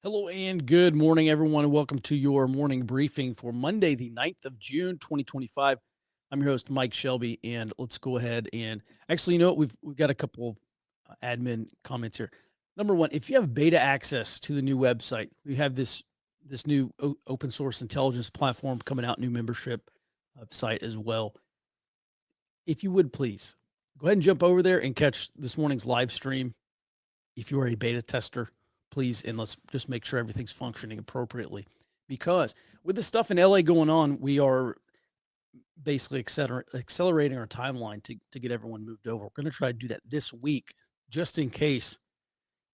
Hello and good morning, everyone, and welcome to your morning briefing for Monday, the 9th of June, 2025. I'm your host, Mike Shelby, and let's go ahead and actually, you know what? We've got a couple of admin comments here. Number one, if you have beta access to the new website, we have this new open source intelligence platform coming out, new membership site as well. If you would please go ahead and jump over there and catch this morning's live stream if you are a beta tester, please, and let's just make sure everything's functioning appropriately. Because with the stuff in LA going on, we are basically accelerating our timeline to get everyone moved over. We're going to try to do that this week, just in case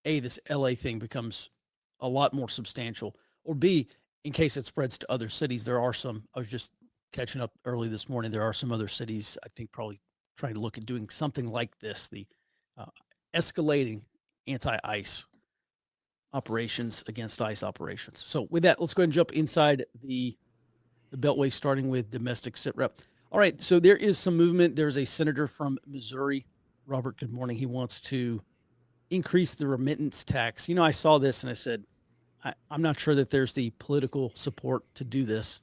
this LA thing becomes a lot more substantial, or B, in case it spreads to other cities. There are some. I was just catching up early this morning. There are some other cities I think probably trying to look at doing something like this. The uh, escalating anti-ICE operations against ICE operations. So with that, let's go ahead and jump inside the Beltway, starting with domestic sit rep. All right, so there is some movement. There's a senator from Missouri, Robert, good morning. He wants to increase the remittance tax. You know, I saw this and I said, I'm not sure that there's the political support to do this,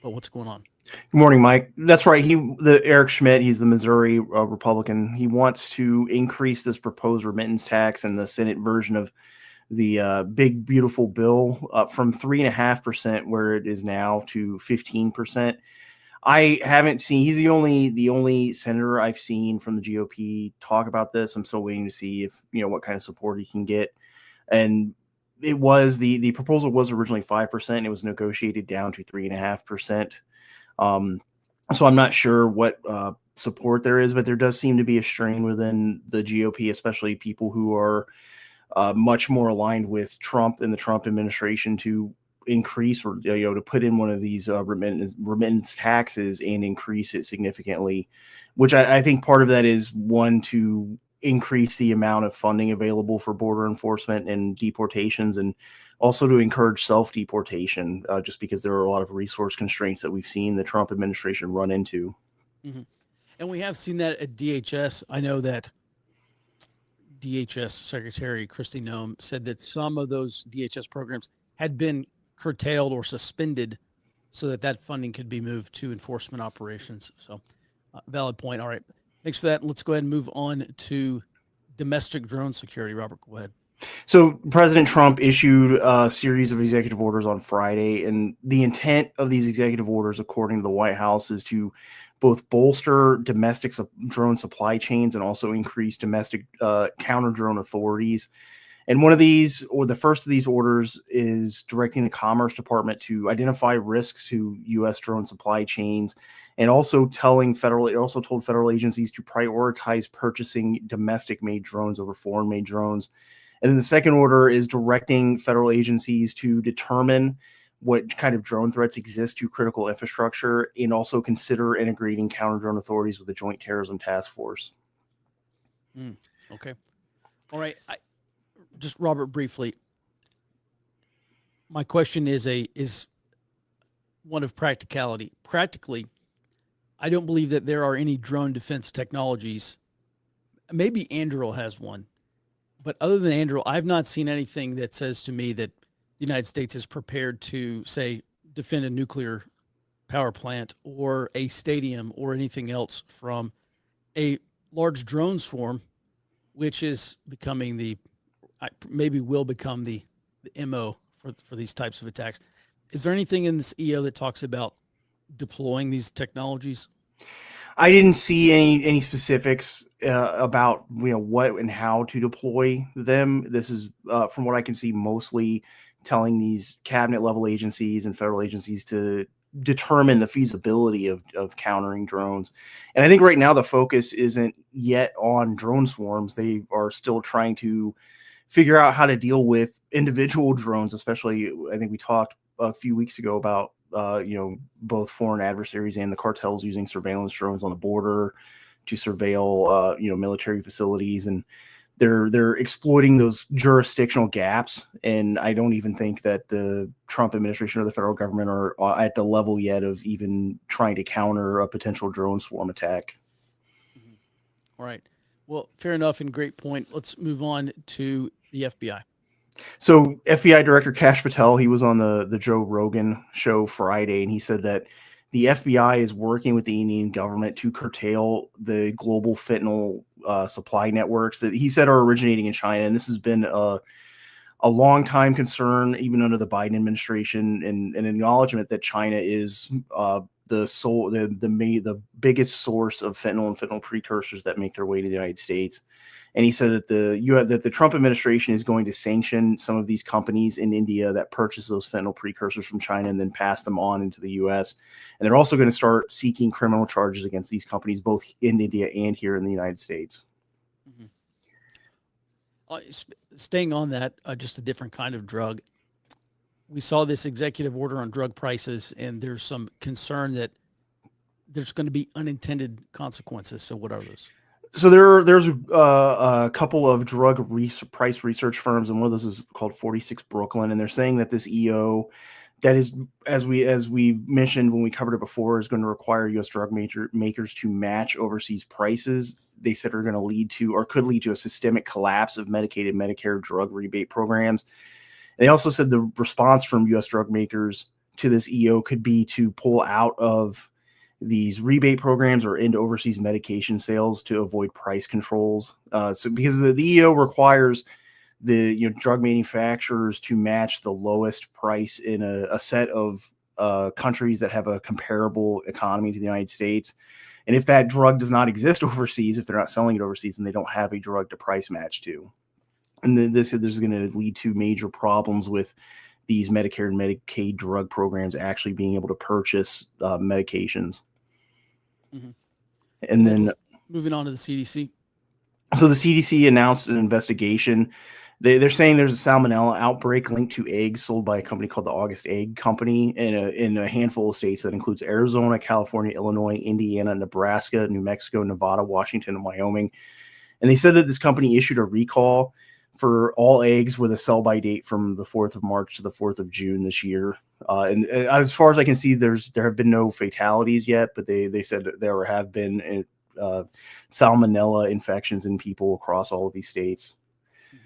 but what's going on? Good morning, Mike. That's right. Eric Schmidt, he's the Missouri Republican. He wants to increase this proposed remittance tax in the Senate version of the big beautiful bill up from 3.5%, where it is now, to 15%. I haven't seen. He's the only senator I've seen from the GOP talk about this. I'm still waiting to see if what kind of support he can get. And the proposal was originally 5%. It was negotiated down to 3.5%. So I'm not sure what support there is, but there does seem to be a strain within the GOP, especially people who are much more aligned with Trump and the Trump administration, to increase or to put in one of these remittance taxes and increase it significantly, which I think part of that is, one, to increase the amount of funding available for border enforcement and deportations, and also to encourage self-deportation, just because there are a lot of resource constraints that we've seen the Trump administration run into. Mm-hmm. And we have seen that at DHS. I know that DHS Secretary Kristi Noem said that some of those DHS programs had been curtailed or suspended so that funding could be moved to enforcement operations. So, valid point. All right. Thanks for that. Let's go ahead and move on to domestic drone security. Robert, go ahead. So President Trump issued a series of executive orders on Friday, and the intent of these executive orders, according to the White House, is to both bolster domestic drone supply chains and also increase domestic counter drone authorities. And one of these, or the first of these orders, is directing the Commerce Department to identify risks to U.S. drone supply chains, and also told federal agencies to prioritize purchasing domestic-made drones over foreign-made drones. And then the second order is directing federal agencies to determine what kind of drone threats exist to critical infrastructure, and also consider integrating counter-drone authorities with the Joint Terrorism Task Force. Okay. All right. Just Robert, briefly, my question is one of practicality. Practically, I don't believe that there are any drone defense technologies. Maybe Anduril has one, but other than Anduril, I've not seen anything that says to me that the United States is prepared to, say, defend a nuclear power plant or a stadium or anything else from a large drone swarm, which is becoming maybe will become the MO for these types of attacks. Is there anything in this EO that talks about deploying these technologies? I didn't see any specifics about what and how to deploy them. This is, from what I can see, mostly telling these cabinet level agencies and federal agencies to determine the feasibility of countering drones. And I think right now the focus isn't yet on drone swarms. They are still trying to figure out how to deal with individual drones, especially, I think we talked a few weeks ago about both foreign adversaries and the cartels using surveillance drones on the border to surveil military facilities, and they're exploiting those jurisdictional gaps. And I don't even think that the Trump administration or the federal government are at the level yet of even trying to counter a potential drone swarm attack. Mm-hmm. All right. Well, fair enough and great point. Let's move on to the FBI. So FBI Director Kash Patel, he was on the Joe Rogan show Friday, and he said that the FBI is working with the Indian government to curtail the global fentanyl supply networks that he said are originating in China. And this has been a long time concern, even under the Biden administration, and an acknowledgement that China is the biggest source of fentanyl and fentanyl precursors that make their way to the United States. And he said that the Trump administration is going to sanction some of these companies in India that purchase those fentanyl precursors from China and then pass them on into the U.S. And they're also going to start seeking criminal charges against these companies, both in India and here in the United States. Mm-hmm. Staying on that, just a different kind of drug. We saw this executive order on drug prices, and there's some concern that there's going to be unintended consequences. So, what are those? So there's a couple of drug price research firms, and one of those is called 46 Brooklyn, and they're saying that this EO that is, as we mentioned when we covered it before, is going to require U.S. drug makers to match overseas prices. They said are going to lead to, or could lead to, a systemic collapse of Medicaid and Medicare drug rebate programs. They also said the response from U.S. drug makers to this EO could be to pull out of these rebate programs or into overseas medication sales to avoid price controls. So because the EO requires the drug manufacturers to match the lowest price in a set of countries that have a comparable economy to the United States. And if that drug does not exist overseas, if they're not selling it overseas, then they don't have a drug to price match to. And then this is going to lead to major problems with these Medicare and Medicaid drug programs actually being able to purchase medications. Mm-hmm. And then moving on to the CDC. So the CDC announced an investigation. They're saying there's a salmonella outbreak linked to eggs sold by a company called the August Egg Company in a handful of states that includes Arizona, California, Illinois, Indiana, Nebraska, New Mexico, Nevada, Washington, and Wyoming. And they said that this company issued a recall for all eggs with a sell-by date from the 4th of March to the 4th of June this year. And as far as I can see, there have been no fatalities yet, but they said that there have been salmonella infections in people across all of these states. Mm-hmm.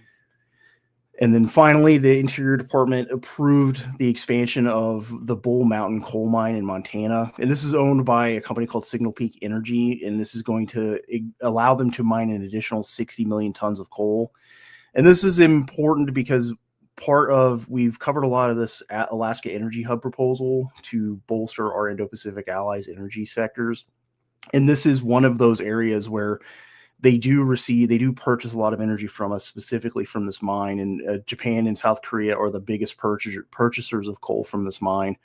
And then finally, the Interior Department approved the expansion of the Bull Mountain coal mine in Montana. And this is owned by a company called Signal Peak Energy. And this is going to allow them to mine an additional 60 million tons of coal. And this is important because we've covered a lot of this Alaska Energy Hub proposal to bolster our Indo-Pacific allies' energy sectors. And this is one of those areas where they do purchase a lot of energy from us, specifically from this mine. And Japan and South Korea are the biggest purchasers of coal from this mine.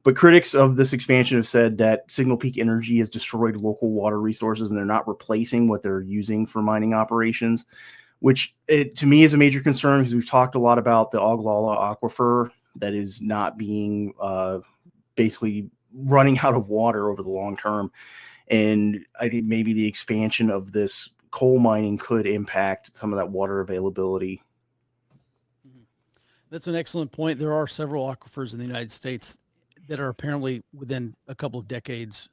But critics of this expansion have said that Signal Peak Energy has destroyed local water resources, and they're not replacing what they're using for mining operations, which to me is a major concern because we've talked a lot about the Oglala Aquifer that is not being basically running out of water over the long term. And I think maybe the expansion of this coal mining could impact some of that water availability. Mm-hmm. That's an excellent point. There are several aquifers in the United States that are apparently within a couple of decades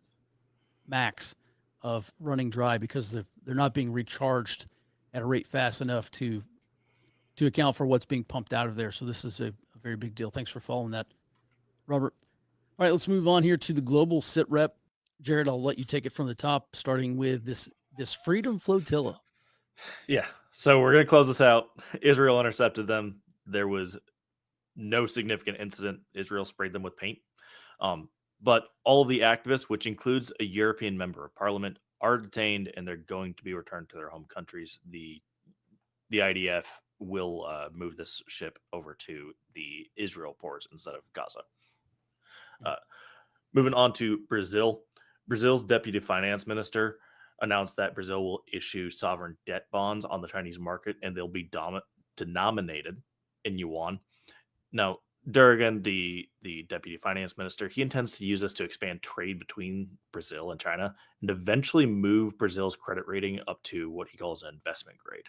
max of running dry because they're not being recharged at a rate fast enough to account for what's being pumped out of there. So this is a very big deal. Thanks for following that, Robert. All right, let's move on here to the global sit rep. Jared, I'll let you take it from the top, starting with this Freedom Flotilla. Yeah, so we're going to close this out. Israel intercepted them. There was no significant incident. Israel sprayed them with paint. But all of the activists, which includes a European member of parliament, are detained and they're going to be returned to their home countries. The IDF will move this ship over to the Israel ports instead of Gaza. Moving on to Brazil. Brazil's deputy finance minister announced that Brazil will issue sovereign debt bonds on the Chinese market, and they'll be denominated in yuan. Now, Durgan, the deputy finance minister, he intends to use this to expand trade between Brazil and China and eventually move Brazil's credit rating up to what he calls an investment grade.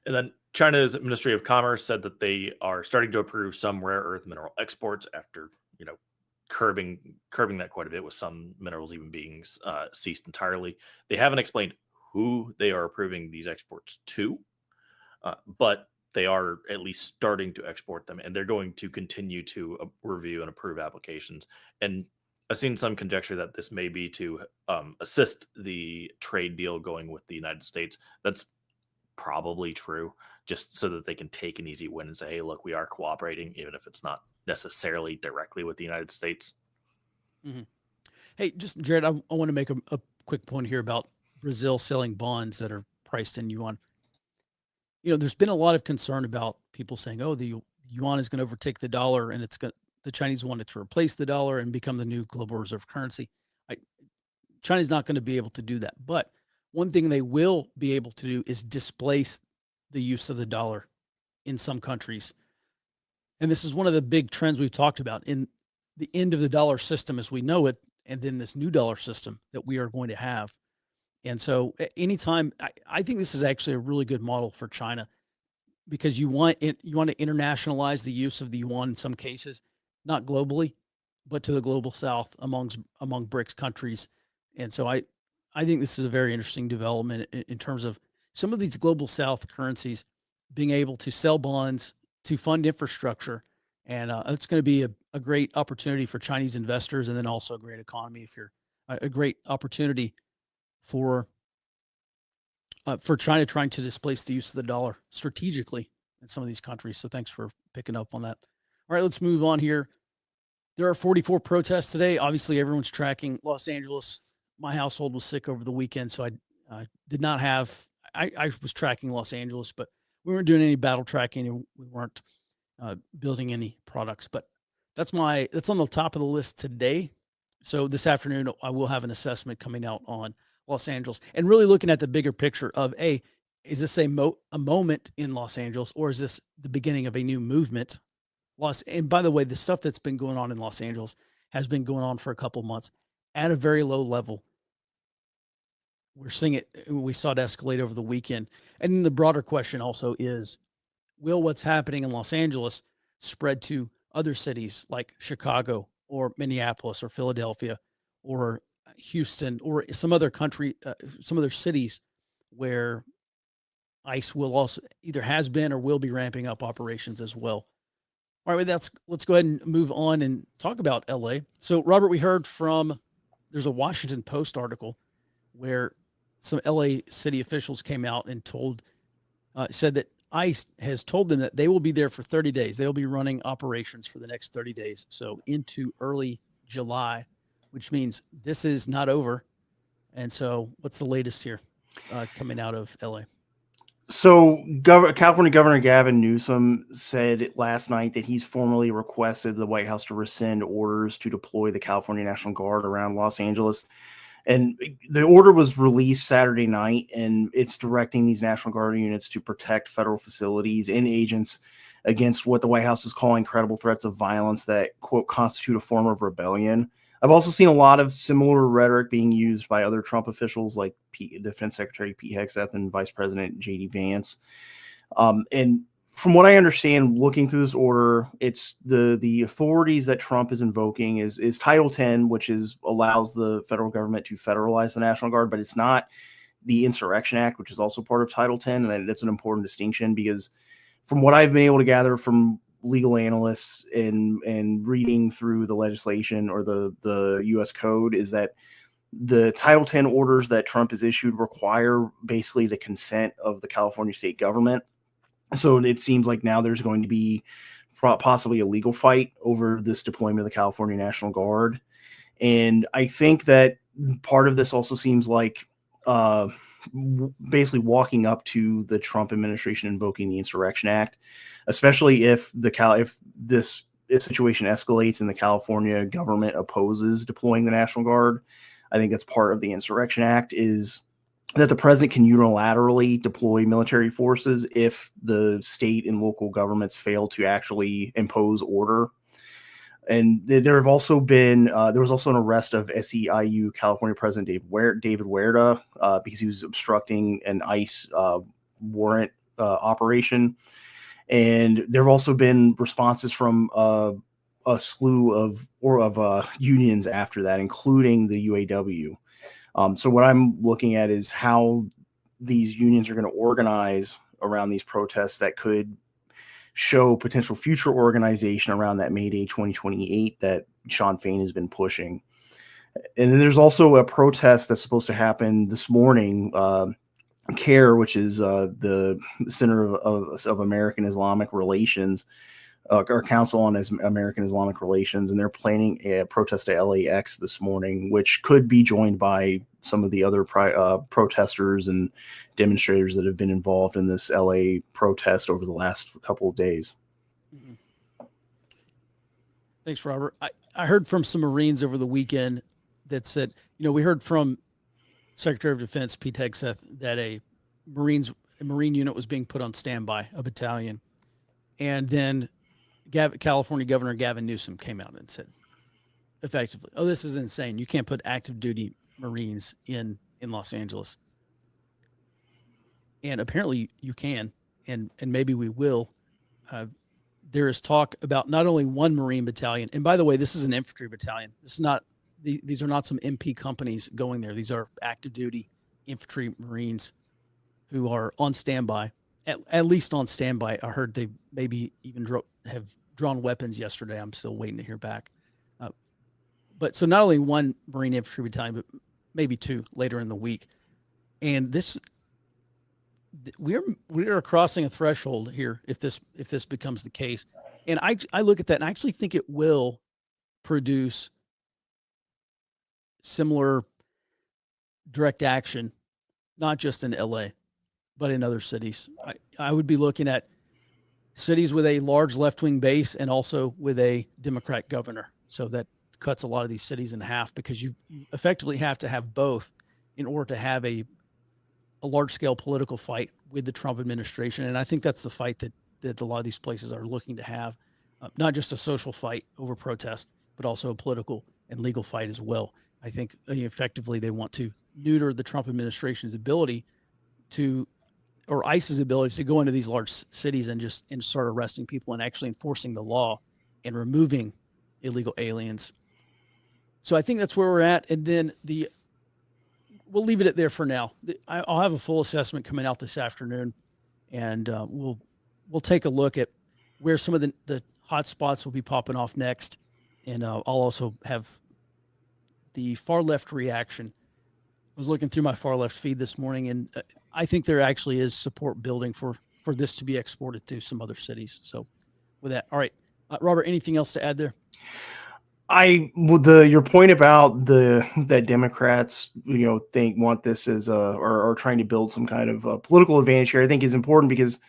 And then China's Ministry of Commerce said that they are starting to approve some rare earth mineral exports after, curbing that quite a bit, with some minerals even being ceased entirely. They haven't explained who they are approving these exports to. but they are at least starting to export them, and they're going to continue to review and approve applications. And I've seen some conjecture that this may be to assist the trade deal going with the United States. That's probably true, just so that they can take an easy win and say, hey, look, we are cooperating, even if it's not necessarily directly with the United States. Mm-hmm. Hey, just Jared, I want to make a quick point here about Brazil selling bonds that are priced in yuan. There's been a lot of concern about people saying, "Oh, the yuan is going to overtake the dollar, and the Chinese want it to replace the dollar and become the new global reserve currency." China's not going to be able to do that, but one thing they will be able to do is displace the use of the dollar in some countries, and this is one of the big trends we've talked about in the end of the dollar system as we know it, and then this new dollar system that we are going to have. And so anytime I think this is actually a really good model for China because you want to internationalize the use of the yuan in some cases, not globally, but to the global south among BRICS countries. And so I think this is a very interesting development in terms of some of these global south currencies being able to sell bonds to fund infrastructure. And it's going to be a great opportunity for Chinese investors, and then also a great economy if you're a great opportunity for China trying to displace the use of the dollar strategically in some of these countries. So thanks for picking up on that. All right, let's move on here. There are 44 protests today. Obviously, everyone's tracking Los Angeles. My household was sick over the weekend, so I did not have. I was tracking Los Angeles, but we weren't doing any battle tracking, and we weren't building any products. But that's on the top of the list today. So this afternoon, I will have an assessment coming out on Los Angeles and really looking at the bigger picture of is this a moment in Los Angeles, or is this the beginning of a new movement? And by the way, the stuff that's been going on in Los Angeles has been going on for a couple of months at a very low level. We're seeing it. We saw it escalate over the weekend. And then the broader question also is, will what's happening in Los Angeles spread to other cities like Chicago or Minneapolis or Philadelphia or Houston or some other some other cities where ICE will also either has been or will be ramping up operations as well. All right, let's go ahead and move on and talk about LA. So, Robert, we heard there's a Washington Post article where some LA city officials came out and said that ICE has told them that they will be there for 30 days. They'll be running operations for the next 30 days. So into early July, which means this is not over. And so what's the latest here coming out of LA? So California Governor Gavin Newsom said last night that he's formally requested the White House to rescind orders to deploy the California National Guard around Los Angeles. And the order was released Saturday night, and it's directing these National Guard units to protect federal facilities and agents against what the White House is calling credible threats of violence that, quote, constitute a form of rebellion. I've also seen a lot of similar rhetoric being used by other Trump officials like Defense Secretary Pete Hegseth and Vice President J.D. Vance. And from what I understand, looking through this order, it's the authorities that Trump is invoking is Title 10, which allows the federal government to federalize the National Guard, but it's not the Insurrection Act, which is also part of Title 10. And that's an important distinction because from what I've been able to gather from legal analysts and reading through the legislation or the U.S. code is that the Title 10 orders that Trump has issued require basically the consent of the California state government. So it seems like now there's going to be possibly a legal fight over this deployment of the California National Guard. And I think that part of this also seems like basically walking up to the Trump administration invoking the Insurrection Act, especially if this situation escalates and the California government opposes deploying the National Guard. I think that's part of the Insurrection Act is that the president can unilaterally deploy military forces if the state and local governments fail to actually impose order. And there have also been there was also an arrest of SEIU California President David Huerta because he was obstructing an ICE warrant operation. And there have also been responses from a slew of unions after that, including the UAW. So what I'm looking at is how these unions are going to organize around these protests that could show potential future organization around that May Day 2028 that Sean Fain has been pushing. And then there's also a protest that's supposed to happen this morning. CARE, which is the Center of American Islamic Relations, our Council on American Islamic Relations, and they're planning a protest at LAX this morning, which could be joined by some of the other protesters and demonstrators that have been involved in this LA protest over the last couple of days. Mm-hmm. Thanks, Robert. I heard from some Marines over the weekend that said, we heard from Secretary of Defense Pete Hegseth that a Marine unit was being put on standby, a battalion, and then California Governor Gavin Newsom came out and said, effectively, "Oh, this is insane. You can't put active duty Marines in Los Angeles." And apparently you can, and maybe we will. There is talk about not only one Marine battalion, and by the way, this is an infantry battalion. This is not; these are not some MP companies going there. These are active duty infantry Marines who are on standby, at least on standby. I heard they maybe even have drawn weapons yesterday. I'm still waiting to hear back. But so not only one Marine infantry battalion, but maybe two later in the week. And we are crossing a threshold here if this becomes the case. And I look at that and I actually think it will produce similar direct action, not just in LA, but in other cities. I would be looking at cities with a large left-wing base and also with a Democrat governor. So that cuts a lot of these cities in half, because you effectively have to have both in order to have a large-scale political fight with the Trump administration. And I think that's the fight that a lot of these places are looking to have, not just a social fight over protest, but also a political and legal fight as well. I think effectively they want to neuter the Trump administration's ability or ICE's ability to go into these large cities and start arresting people and actually enforcing the law and removing illegal aliens. So I think that's where we're at. And then we'll leave it at there for now. I'll have a full assessment coming out this afternoon, and we'll take a look at where some of the hot spots will be popping off next. And I'll also have the far left reaction. I was looking through my far left feed this morning, and I think there actually is support building for this to be exported to some other cities. So with that, all right, Robert, anything else to add there? Your point about that Democrats want this as or trying to build some kind of political advantage here, I think is important, because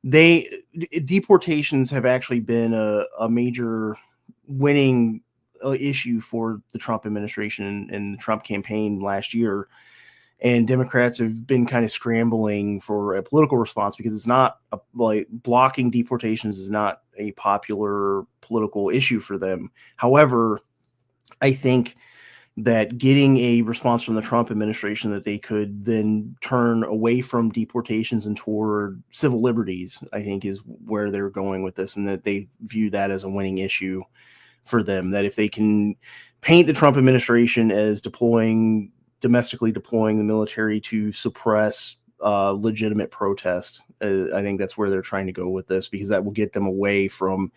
deportations have actually been a major winning issue for the Trump administration and the Trump campaign last year. And Democrats have been kind of scrambling for a political response, because it's not blocking deportations is not a popular political issue for them. However, I think that getting a response from the Trump administration that they could then turn away from deportations and toward civil liberties, I think is where they're going with this, and that they view that as a winning issue for them. That if they can paint the Trump administration as domestically deploying the military to suppress legitimate protest, I think that's where they're trying to go with this, because that will get them away from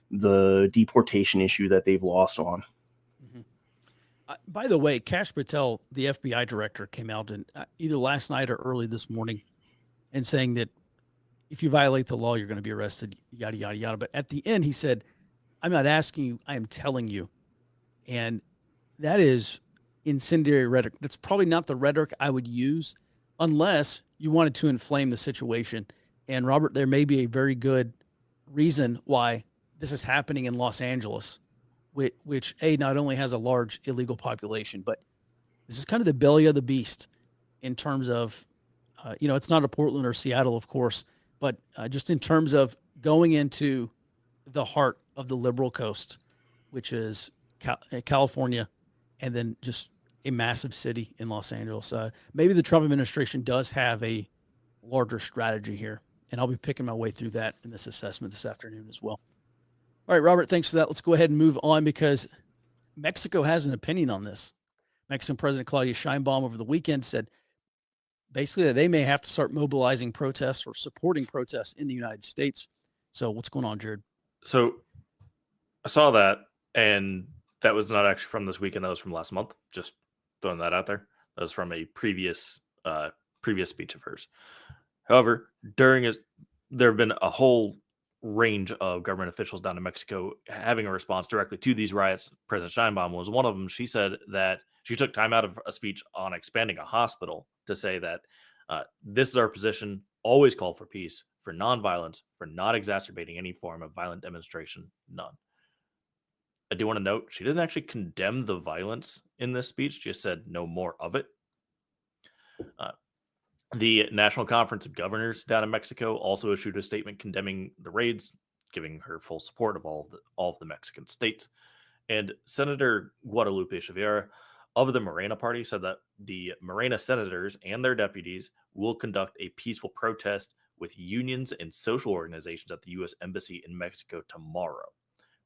the deportation issue that they've lost on. Mm-hmm. By the way, Kash Patel, the FBI director, came out and either last night or early this morning and saying that if you violate the law, you're going to be arrested, yada, yada, yada. But at the end, he said, "I'm not asking you, I am telling you." And that is incendiary rhetoric. That's probably not the rhetoric I would use unless you wanted to inflame the situation. And Robert, there may be a very good reason why this is happening in Los Angeles, which not only has a large illegal population, but this is kind of the belly of the beast in terms of, it's not a Portland or Seattle, of course, but just in terms of going into the heart of the liberal coast, which is California, and then just a massive city in Los Angeles. Maybe the Trump administration does have a larger strategy here, and I'll be picking my way through that in this assessment this afternoon as well. All right, Robert, thanks for that. Let's go ahead and move on, because Mexico has an opinion on this. Mexican President Claudia Sheinbaum over the weekend said basically that they may have to start mobilizing protests or supporting protests in the United States. So what's going on, Jared? So I saw that, and that was not actually from this weekend. That was from last month. Just throwing that out there. That was from a previous speech of hers. However, there have been a whole range of government officials down in Mexico having a response directly to these riots. President Steinbaum was one of them. She said that she took time out of a speech on expanding a hospital to say that this is our position, always call for peace, for nonviolence, for not exacerbating any form of violent demonstration, none. I do want to note she didn't actually condemn the violence in this speech, just said no more of it. The National Conference of Governors down in Mexico also issued a statement condemning the raids, giving her full support of all of the Mexican states. And Senator Guadalupe Chavira of the Morena Party said that the Morena senators and their deputies will conduct a peaceful protest with unions and social organizations at the U.S. Embassy in Mexico tomorrow.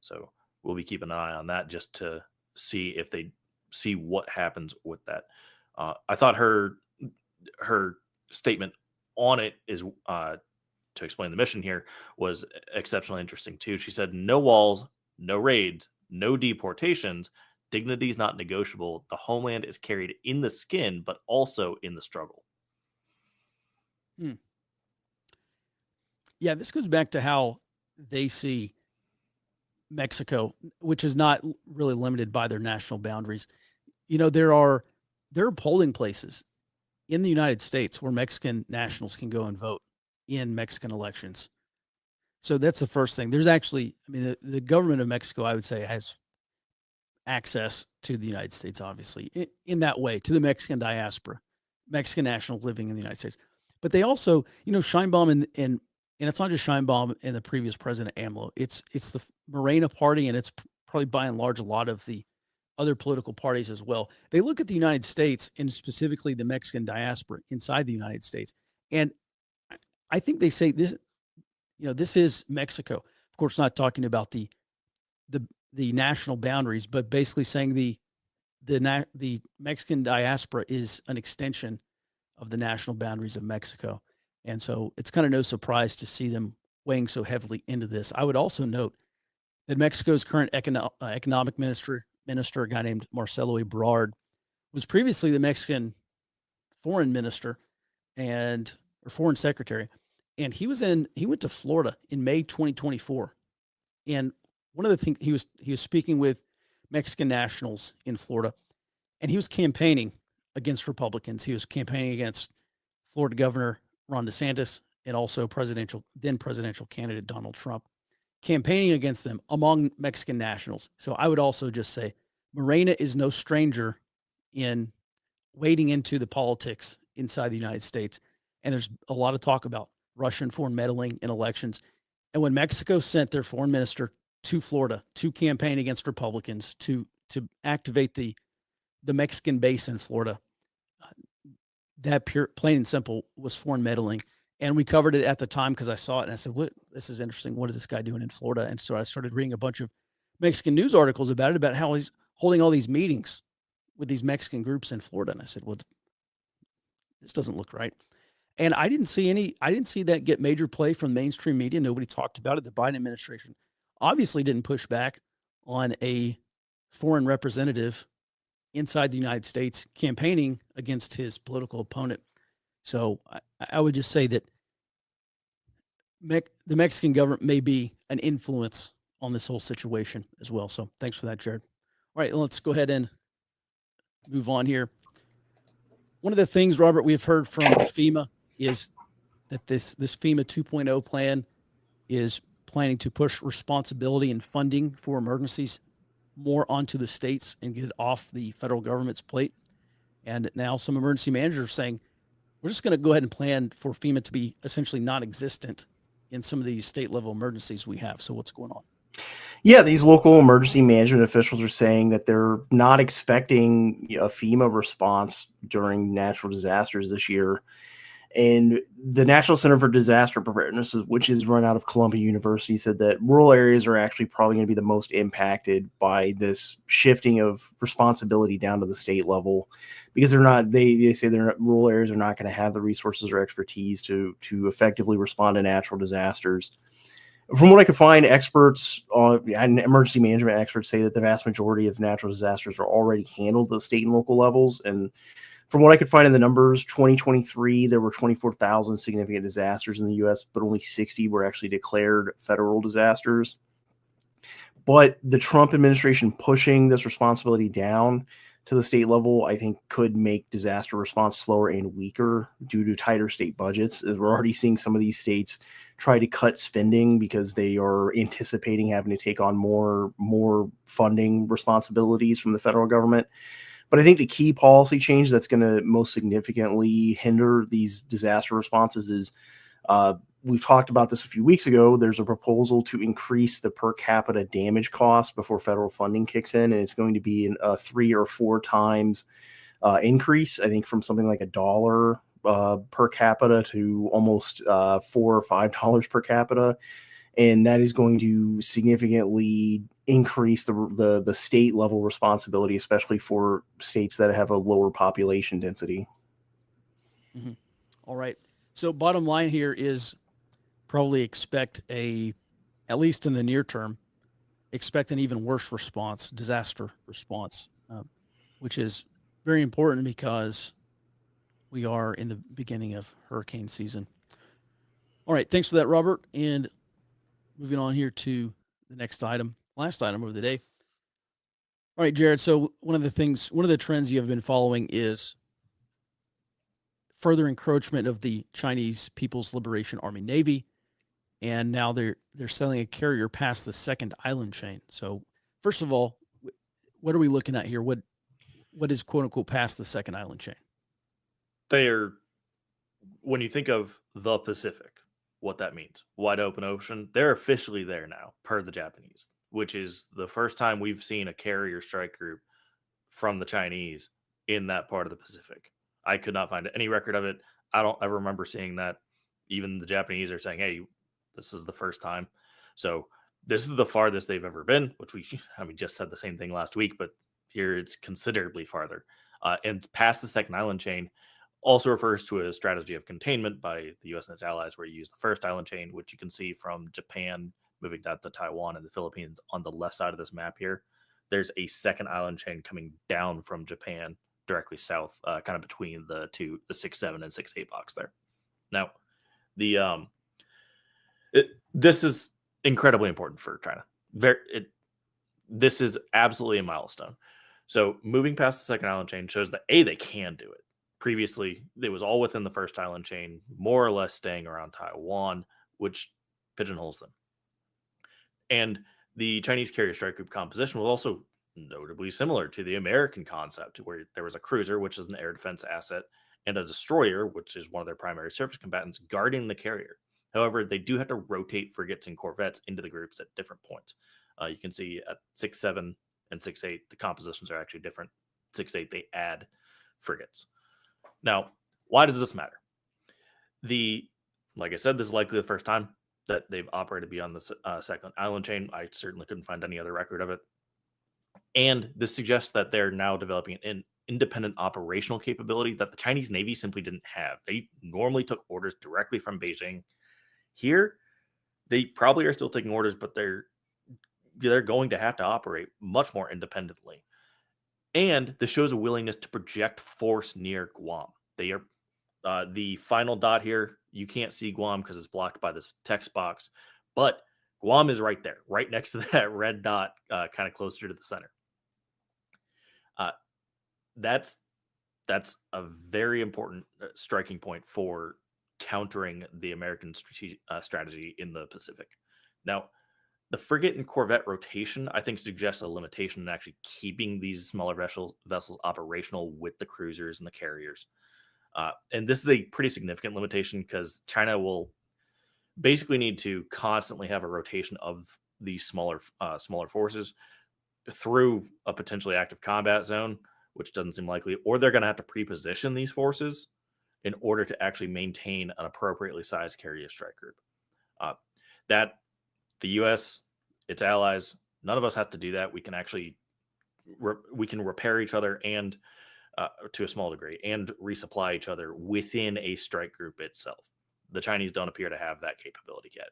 So we'll be keeping an eye on that just to see if they see what happens with that. I thought her statement on it is to explain the mission here was exceptionally interesting too. She said, no walls, no raids, no deportations. Dignity is not negotiable. The homeland is carried in the skin, but also in the struggle. Yeah, this goes back to how they see Mexico, which is not really limited by their national boundaries. You know, there are polling places in the United States where Mexican nationals can go and vote in Mexican elections. So that's the first thing. There's actually, I mean, the government of Mexico, I would say, has access to the United States, obviously, in that way, to the Mexican diaspora, Mexican nationals living in the United States. But they also, you know, Scheinbaum and it's not just Scheinbaum and the previous president AMLO. It's the Morena Party, and it's probably by and large a lot of the other political parties as well. They look at the United States and specifically the Mexican diaspora inside the United States. And I think they say this, you know, this is Mexico. Of course, not talking about the national boundaries, but basically saying the Mexican diaspora is an extension of the national boundaries of Mexico. And so it's kind of no surprise to see them weighing so heavily into this. I would also note that Mexico's current economic minister, a guy named Marcelo Ebrard, was previously the Mexican foreign minister or foreign secretary. And he went to Florida in May 2024. And one of the things he was speaking with Mexican nationals in Florida, and he was campaigning against Republicans. He was campaigning against Florida Governor Ron DeSantis and also then presidential candidate Donald Trump, campaigning against them among Mexican nationals. So I would also just say Morena is no stranger in wading into the politics inside the United States. And there's a lot of talk about Russian foreign meddling in elections. And when Mexico sent their foreign minister to Florida to campaign against Republicans, to activate the Mexican base in Florida, that plain and simple was foreign meddling. And we covered it at the time because I saw it and I said, this is interesting. What is this guy doing in Florida? And so I started reading a bunch of Mexican news articles about it, about how he's holding all these meetings with these Mexican groups in Florida. And I said, well, this doesn't look right. And I didn't see that get major play from mainstream media. Nobody talked about it. The Biden administration obviously didn't push back on a foreign representative inside the United States campaigning against his political opponent. So I would just say that the Mexican government may be an influence on this whole situation as well. So thanks for that, Jared. All right, let's go ahead and move on here. One of the things, Robert, we've heard from FEMA is that this FEMA 2.0 plan is planning to push responsibility and funding for emergencies more onto the states and get it off the federal government's plate. And now some emergency managers are saying, we're just going to go ahead and plan for FEMA to be essentially non-existent in some of these state level emergencies we have. So what's going on? Yeah, these local emergency management officials are saying that they're not expecting a FEMA response during natural disasters this year. And the National Center for Disaster Preparedness, which is run out of Columbia University, said that rural areas are actually probably going to be the most impacted by this shifting of responsibility down to the state level, because they say rural areas are not going to have the resources or expertise to effectively respond to natural disasters. From what I could find, experts and emergency management experts say that the vast majority of natural disasters are already handled at the state and local levels. And from what I could find in the numbers, 2023, there were 24,000 significant disasters in the U.S., but only 60 were actually declared federal disasters. But the Trump administration pushing this responsibility down to the state level, I think, could make disaster response slower and weaker due to tighter state budgets. As we're already seeing some of these states try to cut spending because they are anticipating having to take on more funding responsibilities from the federal government. But I think the key policy change that's going to most significantly hinder these disaster responses is, we've talked about this a few weeks ago. There's a proposal to increase the per capita damage cost before federal funding kicks in, and it's going to be a 3 or 4 times increase, I think, from something like $1 per capita to almost $4 or $5 per capita. And that is going to significantly increase the state level responsibility, especially for states that have a lower population density. Mm-hmm. All right. So bottom line here is probably expect at least in the near term, expect an even worse disaster response, which is very important because we are in the beginning of hurricane season. All right. Thanks for that, Robert. And moving on here to the last item of the day. All right, Jared. So one of the trends you have been following is further encroachment of the Chinese People's Liberation Army Navy, and now they're selling a carrier past the second island chain. So first of all, what are we looking at here? What is quote unquote past the second island chain? When you think of the Pacific, what that means, wide open ocean, they're officially there now, per the Japanese, which is the first time we've seen a carrier strike group from the Chinese in that part of the Pacific. I could not find any record of it. I don't ever remember seeing that. Even the Japanese are saying, hey, this is the first time. So this is the farthest they've ever been, which we just said the same thing last week, but here it's considerably farther. And past the second island chain also refers to a strategy of containment by the U.S. and its allies, where you use the first island chain, which you can see from Japan moving down to Taiwan and the Philippines on the left side of this map here. There's a second island chain coming down from Japan directly south, kind of between the 6-7 and 6-8 box there. Now, this is incredibly important for China. This is absolutely a milestone. So moving past the second island chain shows that they can do it. Previously, it was all within the first island chain, more or less staying around Taiwan, which pigeonholes them. And the Chinese carrier strike group composition was also notably similar to the American concept, where there was a cruiser, which is an air defense asset, and a destroyer, which is one of their primary surface combatants, guarding the carrier. However, they do have to rotate frigates and corvettes into the groups at different points. You can see at 6-7 and 6-8, the compositions are actually different. 6-8, they add frigates. Now, why does this matter? Like I said, this is likely the first time that they've operated beyond the second island chain. I certainly couldn't find any other record of it. And this suggests that they're now developing an independent operational capability that the Chinese Navy simply didn't have. They normally took orders directly from Beijing. Here, they probably are still taking orders, but they're going to have to operate much more independently. And this shows a willingness to project force near Guam. They are the final dot here. You can't see Guam because it's blocked by this text box, but Guam is right there, right next to that red dot, kind of closer to the center. That's a very important striking point for countering the American strategy in the Pacific. Now, the frigate and corvette rotation, I think, suggests a limitation in actually keeping these smaller vessels operational with the cruisers and the carriers. And this is a pretty significant limitation because China will basically need to constantly have a rotation of these smaller forces through a potentially active combat zone, which doesn't seem likely, or they're going to have to pre-position these forces in order to actually maintain an appropriately sized carrier strike group. That the U.S., its allies, none of us have to do that. We can actually we can repair each other and to a small degree and resupply each other within a strike group itself. The Chinese don't appear to have that capability yet.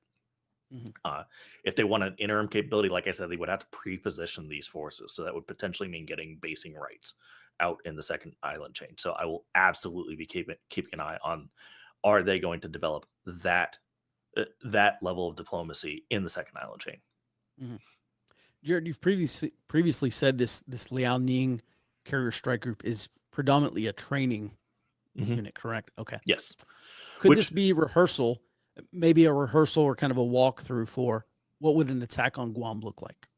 If they want an interim capability, like I said, they would have to pre-position these forces. So that would potentially mean getting basing rights out in the second island chain. So I will absolutely be keeping an eye on, are they going to develop that level of diplomacy in the second island chain? Jared, you've previously said this Liaoning carrier strike group is predominantly a training unit, correct? Okay. Yes. Could this be rehearsal? Maybe a rehearsal or kind of a walkthrough for what would an attack on Guam look like?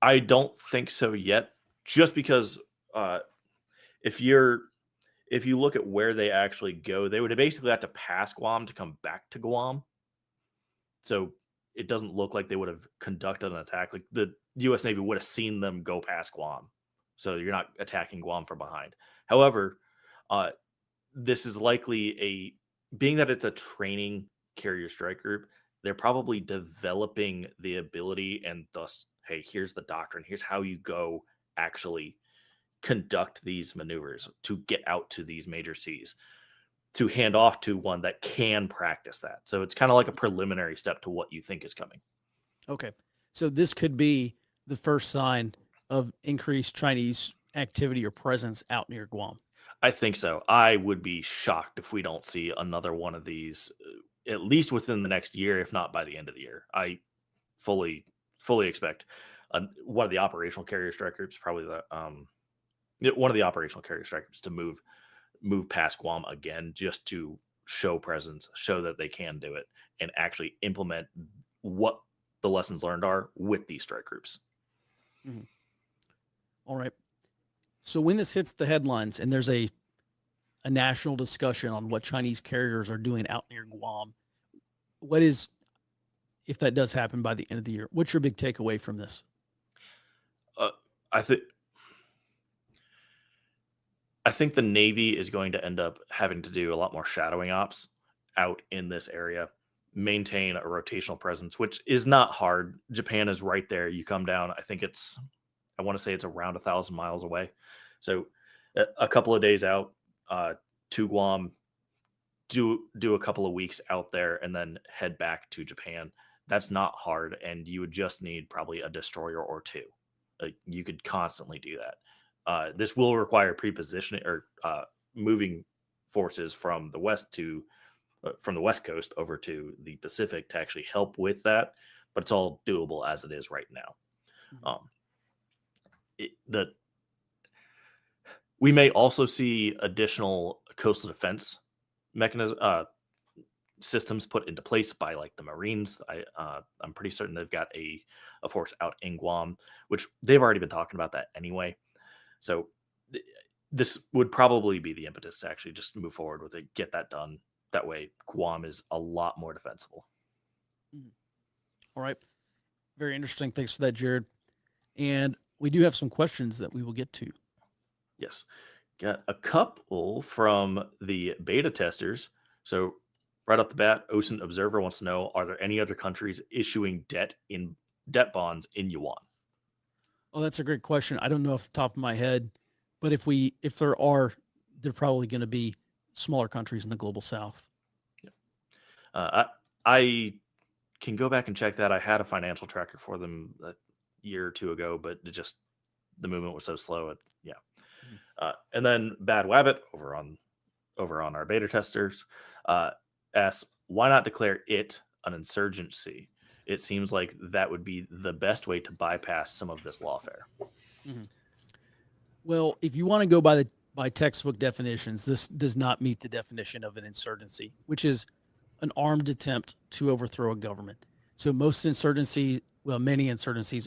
I don't think so yet, just because if you look at where they actually go, they would basically have to pass Guam to come back to Guam. So it doesn't look like they would have conducted an attack. Like the U.S. Navy would have seen them go past Guam. So you're not attacking Guam from behind. However, this is likely being that it's a training carrier strike group, they're probably developing the ability and thus, hey, here's the doctrine. Here's how you go actually conduct these maneuvers to get out to these major seas, to hand off to one that can practice that. So it's kind of like a preliminary step to what you think is coming. Okay. So this could be the first sign of increased Chinese activity or presence out near Guam. I think so. I would be shocked if we don't see another one of these, at least within the next year, if not by the end of the year. I fully expect one of the operational carrier strike groups, probably one of the operational carrier strike groups, to move past Guam again, just to show presence, show that they can do it, and actually implement what the lessons learned are with these strike groups. All right. So when this hits the headlines and there's a national discussion on what Chinese carriers are doing out near Guam, what is, if that does happen by the end of the year, what's your big takeaway from this? I think the Navy is going to end up having to do a lot more shadowing ops out in this area, maintain a rotational presence, which is not hard. Japan is right there. You come down, I want to say it's around 1,000 miles away. So a couple of days out to Guam, do a couple of weeks out there, and then head back to Japan. That's not hard, and you would just need probably a destroyer or two. You could constantly do that. This will require pre-positioning or moving forces from the west coast over to the Pacific to actually help with that, but it's all doable as it is right now. We may also see additional coastal defense systems put into place by like the Marines. I'm pretty certain they've got a force out in Guam, which they've already been talking about that anyway. So this would probably be the impetus to actually just move forward with it, get that done. That way Guam is a lot more defensible. All right. Very interesting. Thanks for that, Jared. And we do have some questions that we will get to. Yes. Got a couple from the beta testers. So right off the bat, Ocean Observer wants to know, are there any other countries issuing debt bonds in yuan? Oh, that's a great question. I don't know off the top of my head, but if there are, they're probably going to be smaller countries in the global south. Yeah. I can go back and check that. I had a financial tracker for them a year or two ago, but the movement was so slow. And then Bad Wabbit over on our beta testers asks, why not declare it an insurgency? It seems like that would be the best way to bypass some of this lawfare. Well, if you want to go by textbook definitions, this does not meet the definition of an insurgency, which is an armed attempt to overthrow a government. So many insurgencies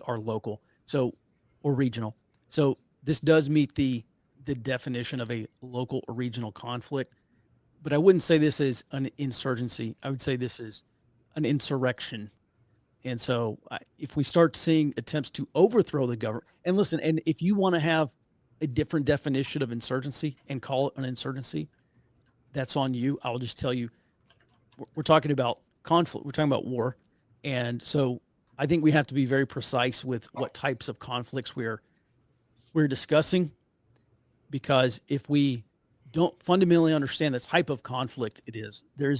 are local, or regional. So this does meet the definition of a local or regional conflict, but I wouldn't say this is an insurgency. I would say this is an insurrection. And so if we start seeing attempts to overthrow the government, and listen, and if you want to have a different definition of insurgency and call it an insurgency, that's on you. I'll just tell you, we're talking about conflict. We're talking about war. And so I think we have to be very precise with what types of conflicts we're discussing, because if we don't fundamentally understand the type of conflict it is, there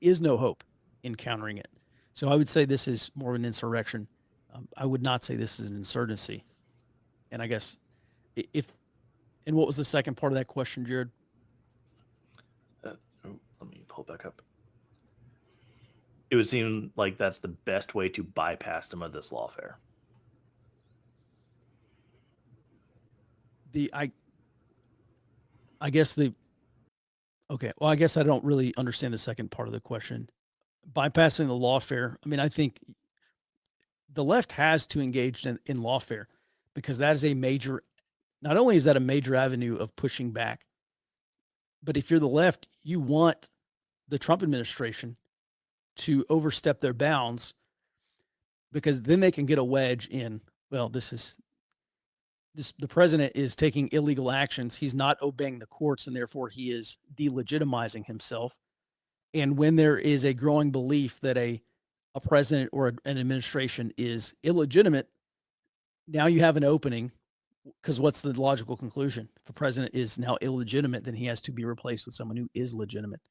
is no hope in countering it. So I would say this is more of an insurrection. I would not say this is an insurgency. And I guess and what was the second part of that question, Jared? Let me pull it back up. It would seem like that's the best way to bypass some of this lawfare. I guess okay. Well, I guess I don't really understand the second part of the question. Bypassing the lawfare. I mean, I think the left has to engage in lawfare, because that is a major. Not only is that a major avenue of pushing back, but if you're the left, you want the Trump administration to overstep their bounds, because then they can get a wedge in. Well, the president is taking illegal actions. He's not obeying the courts, and therefore he is delegitimizing himself. And when there is a growing belief that a president or an administration is illegitimate, now you have an opening, because what's the logical conclusion? If a president is now illegitimate, then he has to be replaced with someone who is legitimate.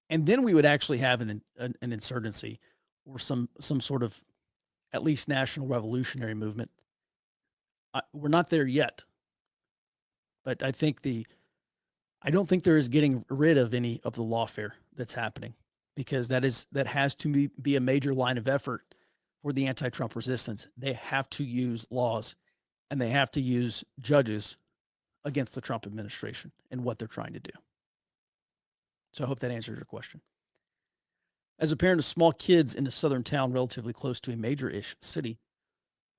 And then we would actually have an insurgency, or some sort of at least national revolutionary movement. We're not there yet, but I don't think there is getting rid of any of the lawfare that's happening, because that has to be a major line of effort for the anti-Trump resistance. They have to use laws, and they have to use judges against the Trump administration and what they're trying to do. So I hope that answers your question. As a parent of small kids in a southern town relatively close to a major-ish city,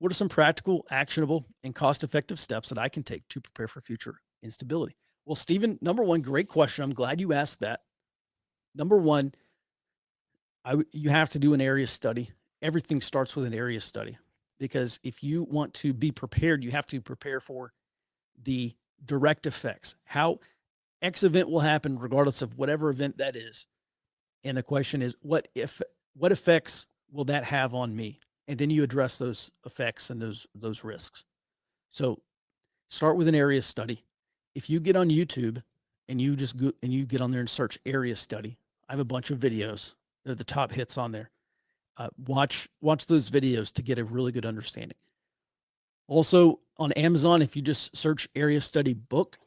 what are some practical, actionable, and cost-effective steps that I can take to prepare for future instability? Well, Stephen, number one, great question. I'm glad you asked that. Number one, you have to do an area study. Everything starts with an area study, because if you want to be prepared, you have to prepare for the direct effects. How X event will happen regardless of whatever event that is. And the question is, what effects will that have on me? And then you address those effects and those risks. So start with an area study. If you get on YouTube and you just go and you get on there and search area study, I have a bunch of videos. They're the top hits on there. Watch those videos to get a really good understanding. Also on Amazon, if you just search area study book,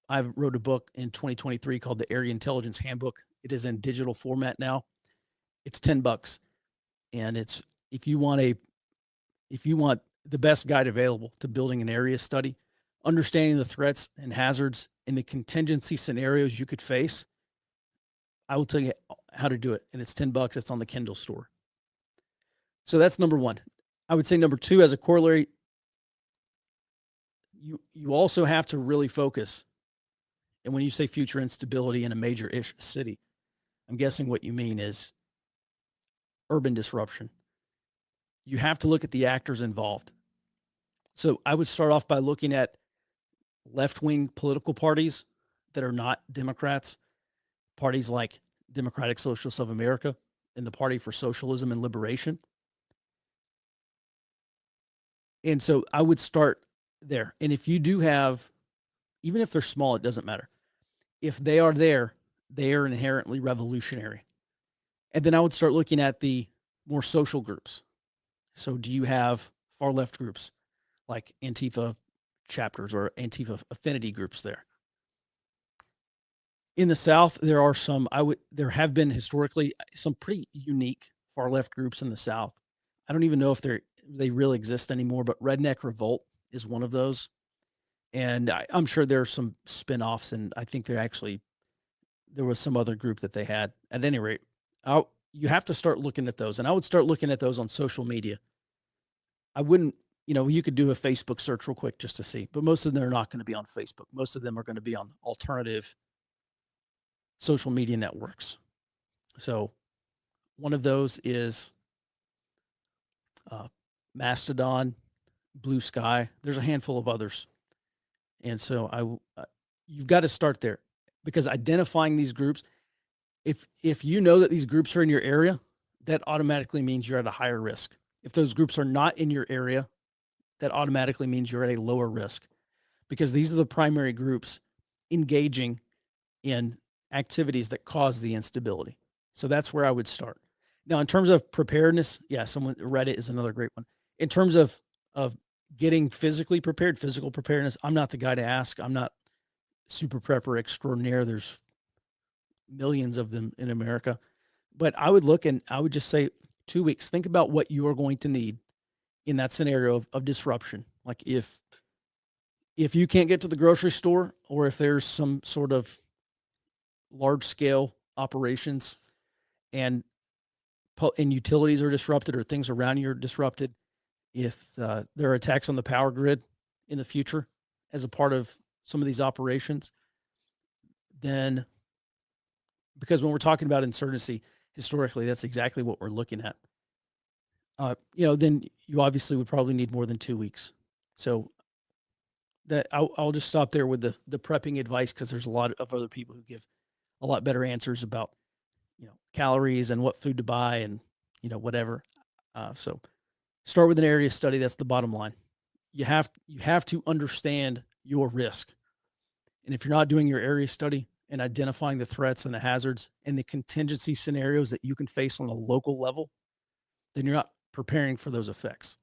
I wrote a book in 2023 called the Area Intelligence Handbook. It is in digital format now. It's $10. And it's, if you want the best guide available to building an area study, understanding the threats and hazards and the contingency scenarios you could face, I will tell you how to do it. And it's $10. It's on the Kindle store. So that's number one. I would say number two, as a corollary, you also have to really focus. And when you say future instability in a major-ish city, I'm guessing what you mean is urban disruption. You have to look at the actors involved. So I would start off by looking at left-wing political parties that are not Democrats, parties like Democratic Socialists of America and the Party for Socialism and Liberation. And so I would start there. And if you do have, even if they're small, it doesn't matter. If they are there, they are inherently revolutionary. And then I would start looking at the more social groups. So do you have far left groups like Antifa chapters or Antifa affinity groups there? In the South, there have been historically some pretty unique far left groups in the South. I don't even know if they really exist anymore, but Redneck Revolt is one of those. And I'm sure there are some spinoffs, and I think there was some other group that they had. At any rate, you have to start looking at those, and I would start looking at those on social media. I wouldn't, you could do a Facebook search real quick just to see, but most of them are not going to be on Facebook. Most of them are going to be on alternative social media networks. So one of those is Mastodon, Blue Sky. There's a handful of others. And so you've got to start there, because identifying these groups, if you know that these groups are in your area, that automatically means you're at a higher risk. If those groups are not in your area, that automatically means you're at a lower risk, because these are the primary groups engaging in activities that cause the instability. So that's where I would start. Now, in terms of preparedness, yeah, Reddit is another great one. In terms of getting physically prepared, physical preparedness, I'm not the guy to ask. I'm not super prepper extraordinaire. There's millions of them in America. But I would look and I would just say 2 weeks. Think about what you are going to need in that scenario of disruption. Like if you can't get to the grocery store, or if there's some sort of large scale operations and utilities are disrupted, or things around you are disrupted, if there are attacks on the power grid in the future as a part of some of these operations, then, because when we're talking about insurgency, historically, that's exactly what we're looking at. Then you obviously would probably need more than 2 weeks. So that I'll just stop there with the prepping advice, because there's a lot of other people who give a lot better answers about calories and what food to buy and whatever. So start with an area study. That's the bottom line. You have to understand your risk, and if you're not doing your area study and identifying the threats and the hazards and the contingency scenarios that you can face on a local level, then you're not preparing for those effects.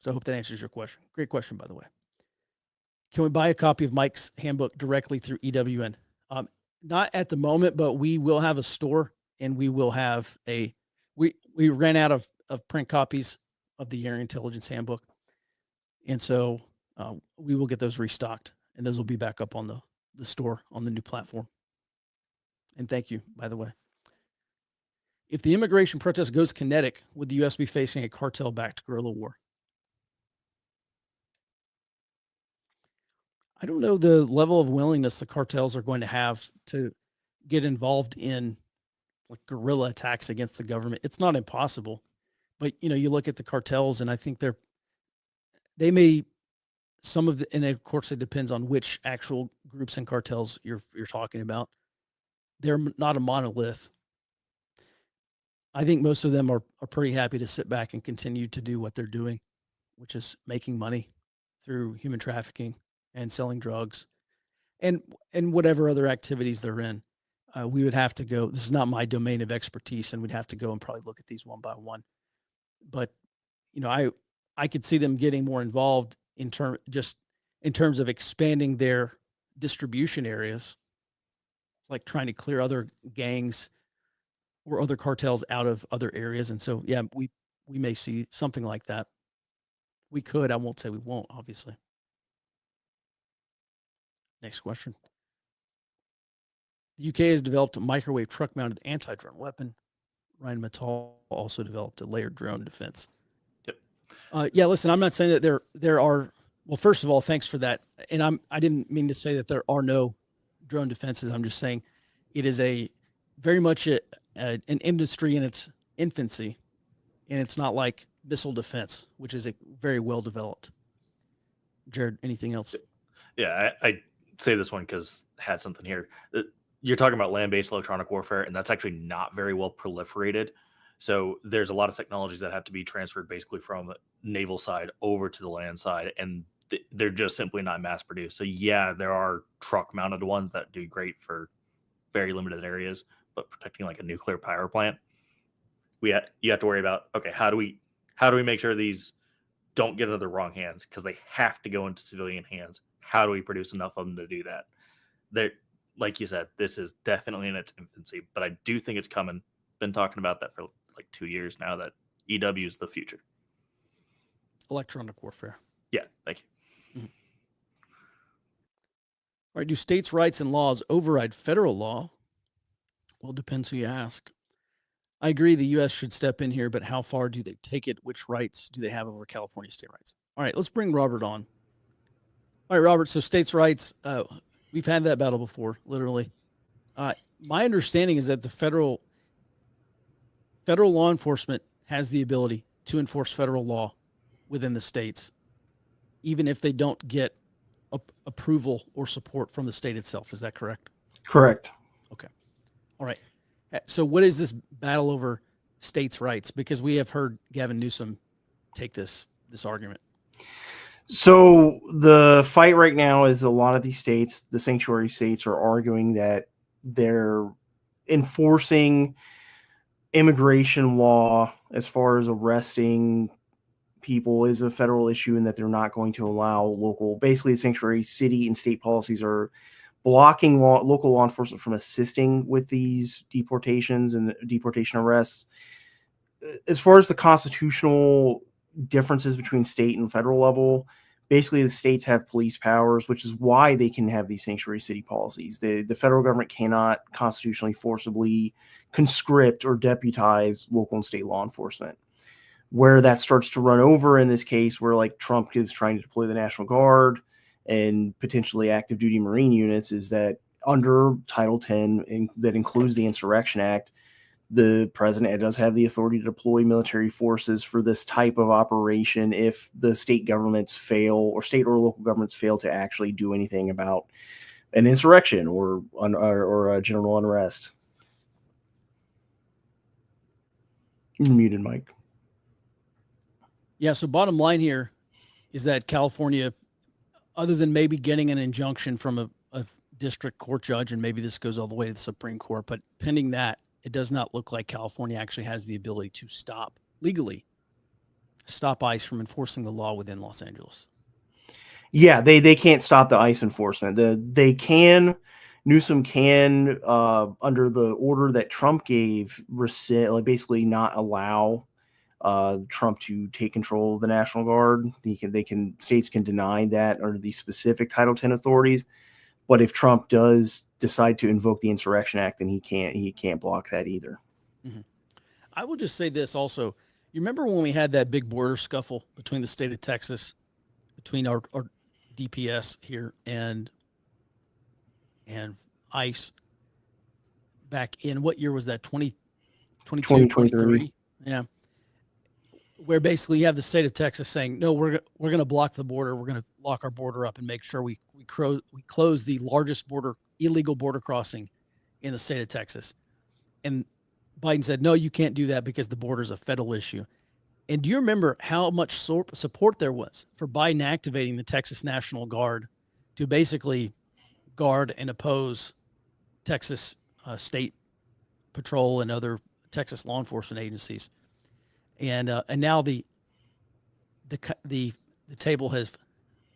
So I hope that answers your question. Great question, by the way. Can we buy a copy of Mike's handbook directly through EWN? Not at the moment, but we will have a store, and we will have we ran out of print copies of the Area Intelligence Handbook. And so we will get those restocked, and those will be back up on the store on the new platform. And thank you, by the way. If the immigration protest goes kinetic, would the U.S. be facing a cartel-backed guerrilla war? I don't know the level of willingness the cartels are going to have to get involved in like guerrilla attacks against the government. It's not impossible, but you look at the cartels, and I think they may, some of the, and of course it depends on which actual groups and cartels you're talking about. They're not a monolith. I think most of them are pretty happy to sit back and continue to do what they're doing, which is making money through human trafficking and selling drugs and whatever other activities they're in. We would have to go. This is not my domain of expertise, and we'd have to go and probably look at these one by one. But I could see them getting more involved in terms of expanding their distribution areas, like trying to clear other gangs or other cartels out of other areas. And so, yeah, we may see something like that. We could. I won't say we won't, obviously. Next question. The UK has developed a microwave truck-mounted anti-drone weapon. Rheinmetall also developed a layered drone defense. Yep. Yeah, listen, I'm not saying that there are. Well, first of all, thanks for that. And I didn't mean to say that there are no drone defenses. I'm just saying it is a very much an industry in its infancy, and it's not like missile defense, which is a very well developed. Jared, anything else? Yeah, I say this one because I had something here. You're talking about land-based electronic warfare, and that's actually not very well proliferated. So there's a lot of technologies that have to be transferred basically from naval side over to the land side, and they're just simply not mass produced. So yeah, there are truck-mounted ones that do great for very limited areas, but protecting like a nuclear power plant, you have to worry about, okay, how do we make sure these don't get into the wrong hands, because they have to go into civilian hands. How do we produce enough of them to do that? They're, like you said, this is definitely in its infancy, but I do think it's coming. Been talking about that for like 2 years now, that EW is the future. Electronic warfare. Yeah, thank you. Mm-hmm. All right, do states' rights and laws override federal law? Well, it depends who you ask. I agree the U.S. should step in here, but how far do they take it? Which rights do they have over California state rights? All right, let's bring Robert on. All right, Robert, so states' rights, we've had that battle before, literally. My understanding is that the federal law enforcement has the ability to enforce federal law within the states. even if they don't get approval or support from the state itself. Is that correct? Correct. Okay. All right. So what is this battle over states' rights? Because we have heard Gavin Newsom take this argument. So the fight right now is a lot of these states, the sanctuary states, are arguing that they're enforcing immigration law as far as arresting people is a federal issue, and that they're not going to allow basically the sanctuary city and state policies are blocking local law enforcement from assisting with these deportations and deportation arrests. As far as the constitutional differences between state and federal level, basically the states have police powers, which is why they can have these sanctuary city policies. The federal government cannot constitutionally forcibly conscript or deputize local and state law enforcement. Where that starts to run over in this case, where like Trump is trying to deploy the National Guard and potentially active duty Marine units, is that under Title 10 that includes the Insurrection Act, the president does have the authority to deploy military forces for this type of operation if the state governments fail, or state or local governments fail to actually do anything about an insurrection or a general unrest. You're muted, Mike. Yeah. So bottom line here is that California, other than maybe getting an injunction from a district court judge, and maybe this goes all the way to the Supreme Court, but pending that, it does not look like California actually has the ability to legally stop ICE from enforcing the law within Los Angeles. Yeah, they can't stop the ICE enforcement. Newsom can, under the order that Trump gave, basically not allow Trump to take control of the National Guard. States can deny that under the specific Title 10 authorities. But if Trump does decide to invoke the Insurrection Act, then he can't block that either. Mm-hmm. I will just say this also. You remember when we had that big border scuffle between the state of Texas, between our DPS here and ICE back in, what year was that? 2022, 23? Yeah. Where basically you have the state of Texas saying, no, we're going to block the border. We're going to lock our border up and make sure we close the largest illegal border crossing in the state of Texas. And Biden said, no, you can't do that because the border is a federal issue. And do you remember how much support there was for Biden activating the Texas National Guard to basically guard and oppose Texas State Patrol and other Texas law enforcement agencies? And now the table has,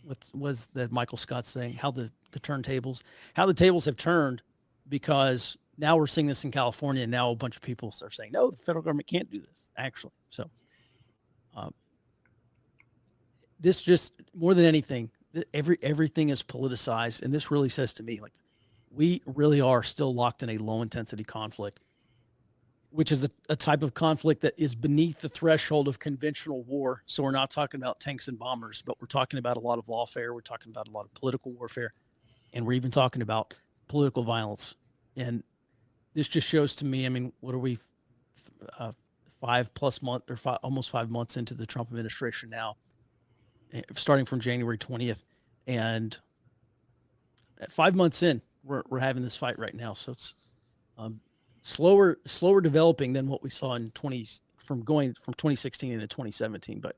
what was that Michael Scott saying? How the tables have turned, because now we're seeing this in California, and now a bunch of people are saying, no, the federal government can't do this, actually. So this just, more than anything, everything is politicized, and this really says to me, like, we really are still locked in a low-intensity conflict, which is a type of conflict that is beneath the threshold of conventional war. So we're not talking about tanks and bombers, but we're talking about a lot of lawfare. We're talking about a lot of political warfare, and we're even talking about political violence. And this just shows to me, I mean, what are we, 5+ months or almost 5 months into the Trump administration now, starting from January 20th. And at 5 months in, we're having this fight right now. So it's slower developing than what we saw from 2016 into 2017. But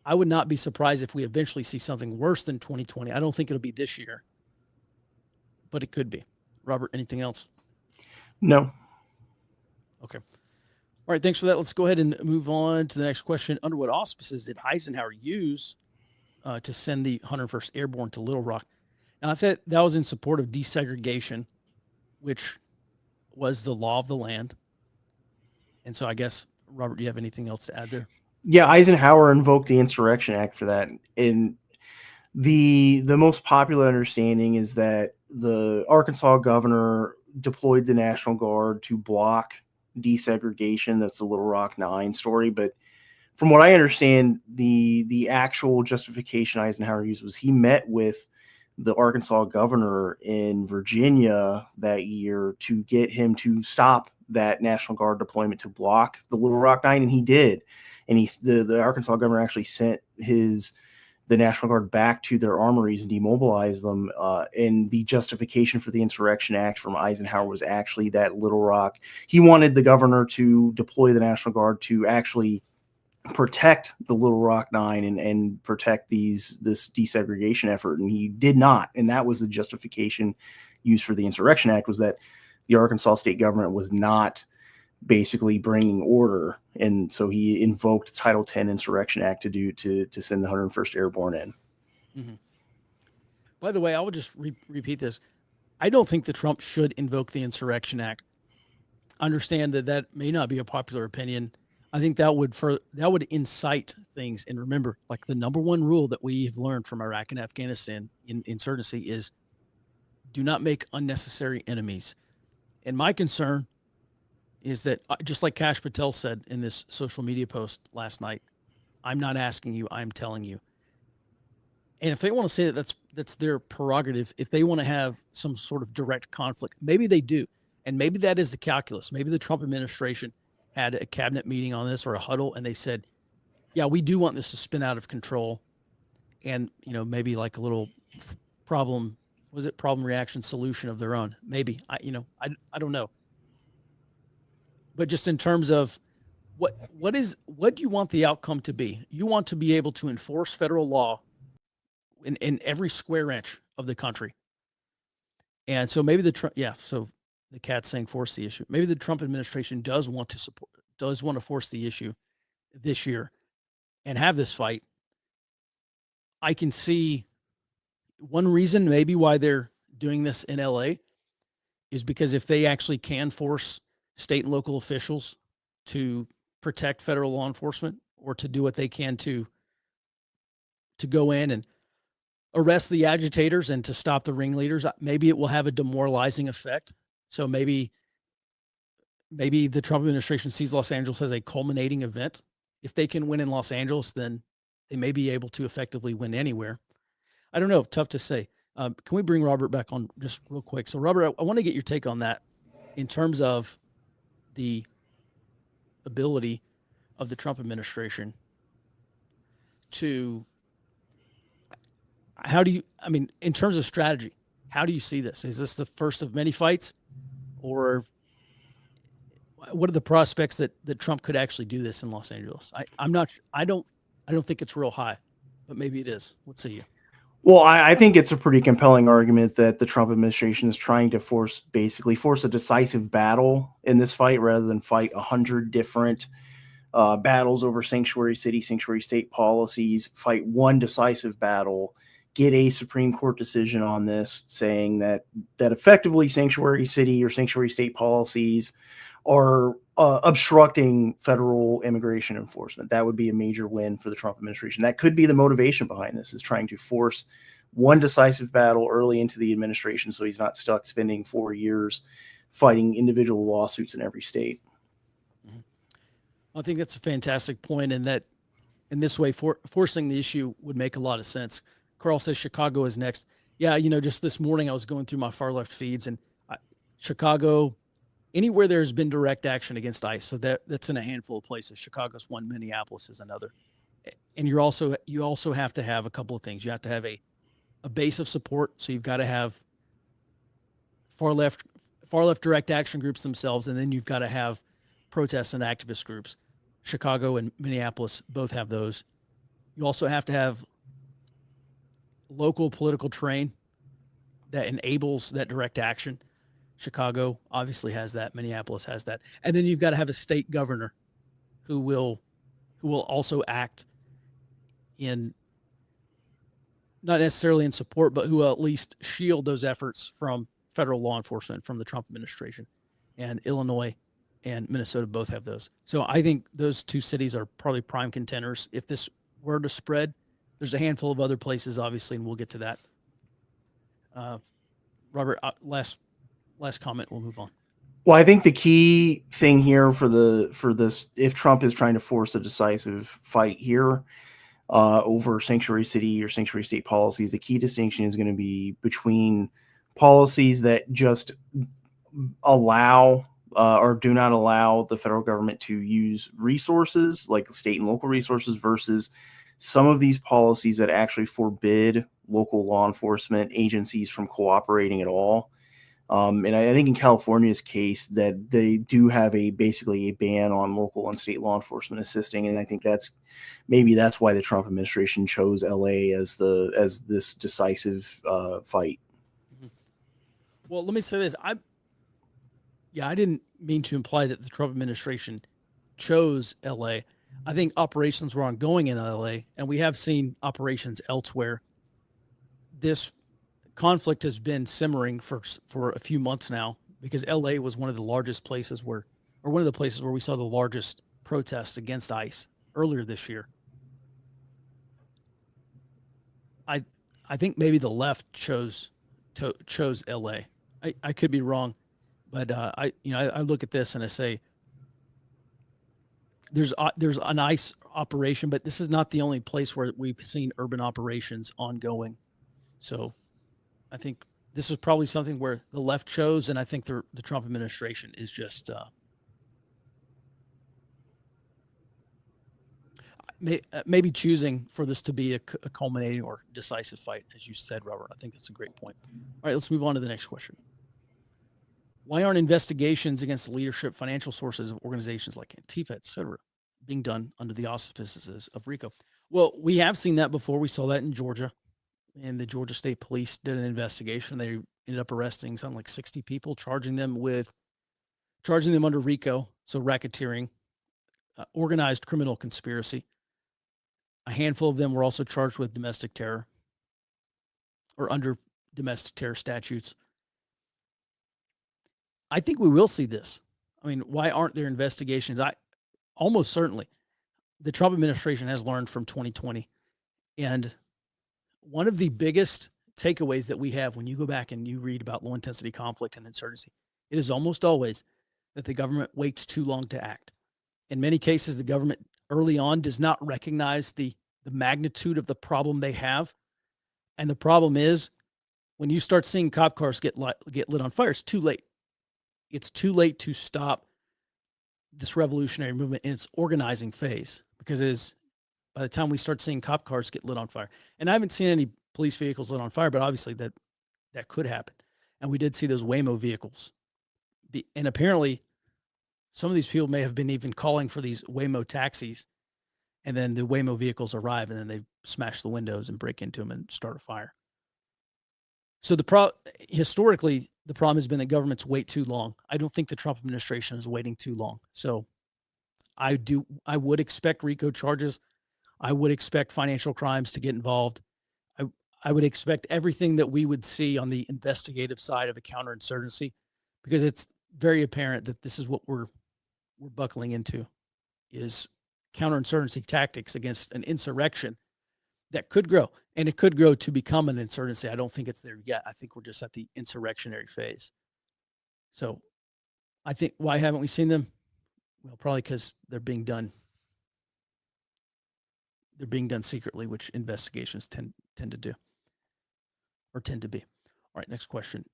I would not be surprised if we eventually see something worse than 2020. I don't think it'll be this year, but it could be. Robert, anything else? No. Okay. All right. Thanks for that. Let's go ahead and move on to the next question. Under what auspices did Eisenhower use to send the 101st Airborne to Little Rock? Now, I thought that was in support of desegregation, which was the law of the land. And so I guess, Robert, do you have anything else to add there? Yeah, Eisenhower invoked the Insurrection Act for that. And the most popular understanding is that the Arkansas governor deployed the National Guard to block desegregation. That's the Little Rock 9 story. But from what I understand, the actual justification Eisenhower used was he met with the Arkansas governor in Virginia that year to get him to stop that National Guard deployment to block the Little Rock 9, and he did. And the Arkansas governor actually sent his the National Guard back to their armories and demobilize them. And the justification for the Insurrection Act from Eisenhower was actually that Little Rock, he wanted the governor to deploy the National Guard to actually protect the Little Rock Nine and protect this desegregation effort. And he did not. And that was the justification used for the Insurrection Act, was that the Arkansas state government was not basically bringing order. And so he invoked Title 10 Insurrection Act to send the 101st Airborne in. Mm-hmm. By the way, I will just repeat this. I don't think that Trump should invoke the Insurrection Act. Understand that may not be a popular opinion. I think that would incite things. And remember, like, the number one rule that we have learned from Iraq and Afghanistan in insurgency is do not make unnecessary enemies. And my concern is that, just like Kash Patel said in this social media post last night, I'm not asking you, I'm telling you. And if they want to say that that's their prerogative, if they want to have some sort of direct conflict, maybe they do. And maybe that is the calculus. Maybe the Trump administration had a cabinet meeting on this, or a huddle, and they said, yeah, we do want this to spin out of control. And, maybe like a little problem reaction solution of their own. Maybe, I don't know. But just in terms of what do you want the outcome to be? You want to be able to enforce federal law in every square inch of the country. And so maybe so the cat's saying force the issue. Maybe the Trump administration does want to force the issue this year and have this fight. I can see one reason maybe why they're doing this in LA is because if they actually can force state and local officials to protect federal law enforcement, or to do what they can to go in and arrest the agitators and to stop the ringleaders, maybe it will have a demoralizing effect. So maybe the Trump administration sees Los Angeles as a culminating event. If they can win in Los Angeles, then they may be able to effectively win anywhere. I don't know. Tough to say. Can we bring Robert back on just real quick? So, Robert, I want to get your take on that in terms of the ability of the Trump administration to, in terms of strategy, how do you see this? Is this the first of many fights, or what are the prospects that Trump could actually do this in Los Angeles? I don't think it's real high, but maybe it is. What say you? Well, I think it's a pretty compelling argument that the Trump administration is trying to force a decisive battle in this fight, rather than fight 100 different battles over sanctuary city, sanctuary state policies. Fight one decisive battle, get a Supreme Court decision on this, saying that effectively sanctuary city or sanctuary state policies are obstructing federal immigration enforcement. That would be a major win for the Trump administration. That could be the motivation behind this, is trying to force one decisive battle early into the administration, so he's not stuck spending 4 years fighting individual lawsuits in every state. I think that's a fantastic point, and that in this way, forcing the issue would make a lot of sense. Carl says Chicago is next. Yeah, just this morning I was going through my far left feeds, and Chicago, anywhere there's been direct action against ICE, so that's in a handful of places. Chicago's one, Minneapolis is another. And you also have to have a couple of things. You have to have a base of support, so you've got to have far left direct action groups themselves, and then you've got to have protests and activist groups. Chicago and Minneapolis both have those. You also have to have local political terrain that enables that direct action. Chicago obviously has that. Minneapolis has that. And then you've got to have a state governor who will also act in, not necessarily in support, but who will at least shield those efforts from federal law enforcement from the Trump administration. And Illinois and Minnesota both have those. So I think those two cities are probably prime contenders. If this were to spread, there's a handful of other places, obviously, and we'll get to that. Robert, last comment, we'll move on. Well, I think the key thing here for this, if Trump is trying to force a decisive fight here over sanctuary city or sanctuary state policies, the key distinction is going to be between policies that just allow or do not allow the federal government to use resources like state and local resources, versus some of these policies that actually forbid local law enforcement agencies from cooperating at all. And I think in California's case that they do have basically a ban on local and state law enforcement assisting, and I think that's why the Trump administration chose LA as this decisive fight. Well, let me say this: I didn't mean to imply that the Trump administration chose LA. I think operations were ongoing in LA, and we have seen operations elsewhere. This conflict has been simmering for a few months now because LA was one of the largest places one of the places where we saw the largest protest against ICE earlier this year. I think maybe the left chose LA. I could be wrong, but I look at this and I say there's an ICE operation, but this is not the only place where we've seen urban operations ongoing. So I think this is probably something where the left chose, and I think the Trump administration is just maybe choosing for this to be a culminating or decisive fight, as you said, Robert. I think that's a great point. All right, let's move on to the next question. Why aren't investigations against the leadership, financial sources of organizations like Antifa, et cetera, being done under the auspices of RICO? Well, we have seen that before. We saw that in Georgia, and the Georgia State Police did an investigation. They ended up arresting something like 60 people, charging them under RICO, so racketeering, organized criminal conspiracy. A handful of them were also charged with domestic terror or under domestic terror statutes. I think we will see this. I mean, why aren't there investigations? Almost certainly the Trump administration has learned from 2020. And one of the biggest takeaways that we have when you go back and you read about low intensity conflict and insurgency, it is almost always that the government waits too long to act. In many cases, the government early on does not recognize the magnitude of the problem they have. And the problem is when you start seeing cop cars get lit on fire, it's too late. It's too late to stop this revolutionary movement in its organizing phase, because by the time we start seeing cop cars get lit on fire, and I haven't seen any police vehicles lit on fire, but obviously that could happen. And we did see those Waymo vehicles. And apparently some of these people may have been even calling for these Waymo taxis, and then the Waymo vehicles arrive and then they smash the windows and break into them and start a fire. So historically, the problem has been that governments wait too long. I don't think the Trump administration is waiting too long. So I would expect RICO charges. I would expect financial crimes to get involved. I would expect everything that we would see on the investigative side of a counterinsurgency, because it's very apparent that this is what we're buckling into, is counterinsurgency tactics against an insurrection that could grow, and it could grow to become an insurgency. I don't think it's there yet. I think we're just at the insurrectionary phase. So I think, why haven't we seen them? Well, probably because they're being done. They're being done secretly, which investigations tend to do, or tend to be. All right, next question.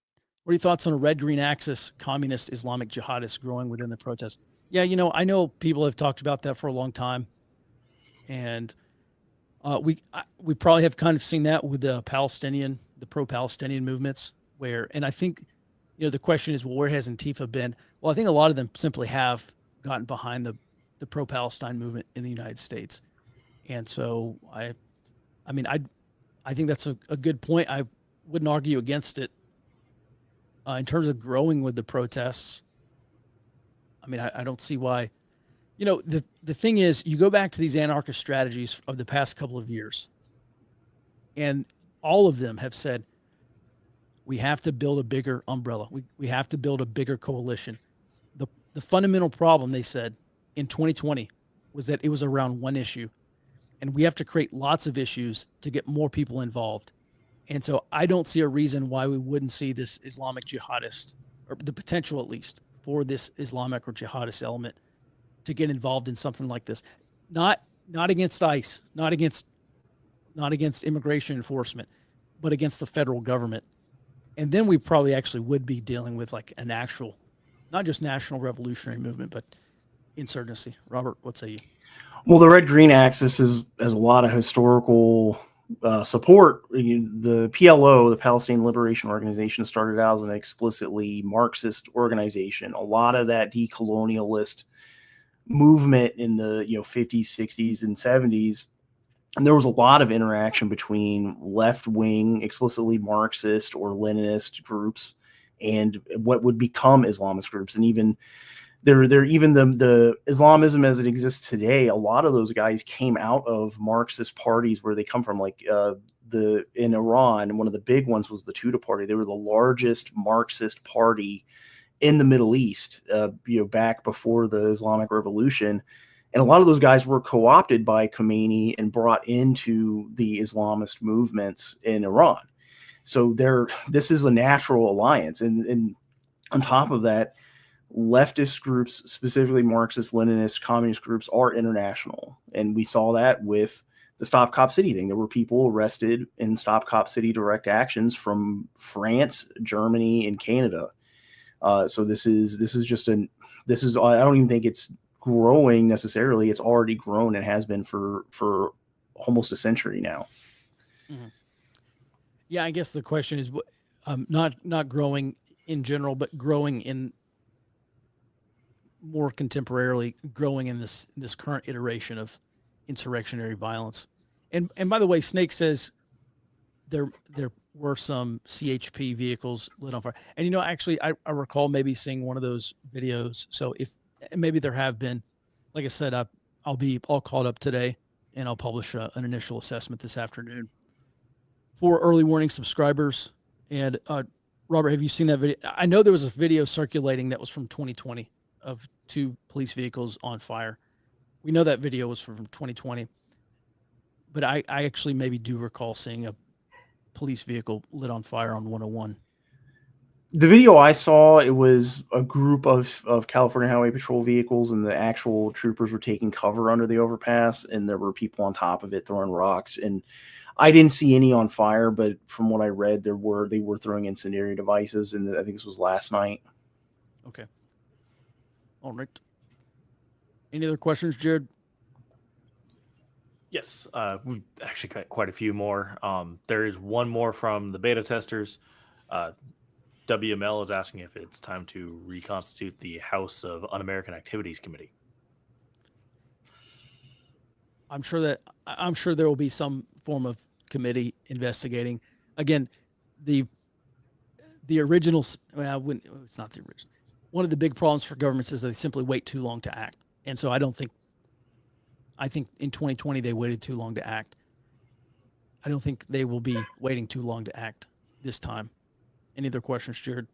What are your thoughts on a red-green axis, communist Islamic jihadists growing within the protest? Yeah, I know people have talked about that for a long time, and we probably have kind of seen that with the pro-Palestinian movements, and I think, the question is, well, where has Antifa been? Well, I think a lot of them simply have gotten behind the pro-Palestine movement in the United States. And so I think that's a good point. I wouldn't argue against it. In terms of growing with the protests, I don't see why. The thing is, you go back to these anarchist strategies of the past couple of years, and all of them have said, we have to build a bigger umbrella. We have to build a bigger coalition. The fundamental problem, they said, in 2020 was that it was around one issue, and we have to create lots of issues to get more people involved. And so I don't see a reason why we wouldn't see this Islamic jihadist, or the potential at least for this Islamic or jihadist element to get involved in something like this. Not against ICE, not against immigration enforcement, but against the federal government. And then we probably actually would be dealing with like an actual, not just national revolutionary movement, but insurgency. Robert, what say you? Well, the red-green axis has a lot of historical support. The PLO, the Palestinian Liberation Organization, started out as an explicitly Marxist organization. A lot of that decolonialist movement in the 50s, 60s, and 70s, and there was a lot of interaction between left-wing, explicitly Marxist or Leninist groups and what would become Islamist groups, and even even the Islamism as it exists today. A lot of those guys came out of Marxist parties where they come from, like in Iran. One of the big ones was the Tudeh Party. They were the largest Marxist party in the Middle East, back before the Islamic Revolution. And a lot of those guys were co-opted by Khomeini and brought into the Islamist movements in Iran. So this is a natural alliance. And on top of that, leftist groups, specifically Marxist, Leninist, communist groups, are international. And we saw that with the Stop Cop City thing. There were people arrested in Stop Cop City direct actions from France, Germany, and Canada. So this is I don't even think it's growing necessarily. It's already grown and has been for almost a century now. Mm-hmm. Yeah, I guess the question is not growing in general, but growing in more contemporarily, growing in this current iteration of insurrectionary violence. And by the way, Snake says there were some CHP vehicles lit on fire. And actually, I recall maybe seeing one of those videos. So if maybe there have been, like I said, I'll be all caught up today, and I'll publish an initial assessment this afternoon for early warning subscribers. And Robert, have you seen that video? I know there was a video circulating that was from 2020 of 2 police vehicles on fire. We know that video was from 2020, but I actually maybe do recall seeing a police vehicle lit on fire on 101. The video I saw, it was a group of California Highway Patrol vehicles, and the actual troopers were taking cover under the overpass, and there were people on top of it throwing rocks. And I didn't see any on fire, but from what I read, they were throwing incendiary devices, and I think this was last night. Okay. All right. Any other questions, Jared? Yes, we've actually got quite a few more. There is one more from the beta testers. WML is asking if it's time to reconstitute the House of Un-American Activities Committee. I'm sure there will be some form of committee investigating. Again, the original, well, it's not the original. One of the big problems for governments is they simply wait too long to act. And so I think in 2020 they waited too long to act. I don't think they will be waiting too long to act this time. Any other questions, Jared?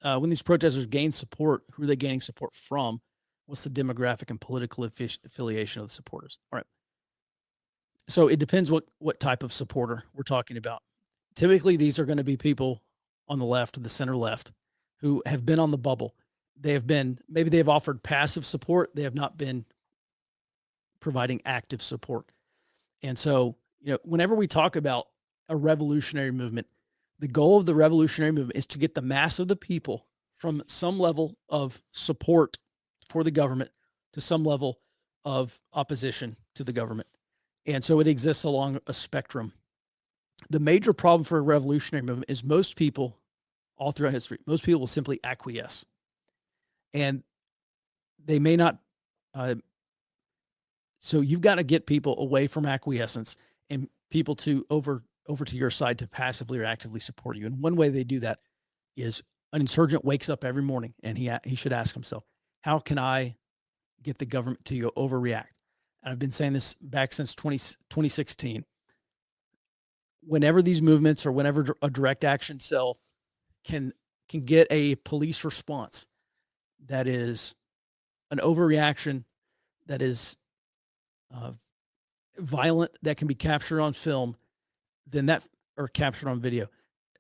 When these protesters gain support, who are they gaining support from? What's the demographic and political affiliation of the supporters? All right. So it depends what type of supporter we're talking about. Typically, these are going to be people on the left, the center left, who have been on the bubble. Maybe they've offered passive support. They have not been providing active support. And so, whenever we talk about a revolutionary movement, the goal of the revolutionary movement is to get the mass of the people from some level of support for the government to some level of opposition to the government. And so it exists along a spectrum. The major problem for a revolutionary movement is most people, all throughout history, most people will simply acquiesce. And they may not. So you've got to get people away from acquiescence and people to over to your side to passively or actively support you. And one way they do that is an insurgent wakes up every morning and he should ask himself, how can I get the government to overreact? And I've been saying this back since 2016. Whenever these movements or whenever a direct action cell can get a police response that is an overreaction, that is violent, that can be captured on film, then or captured on video,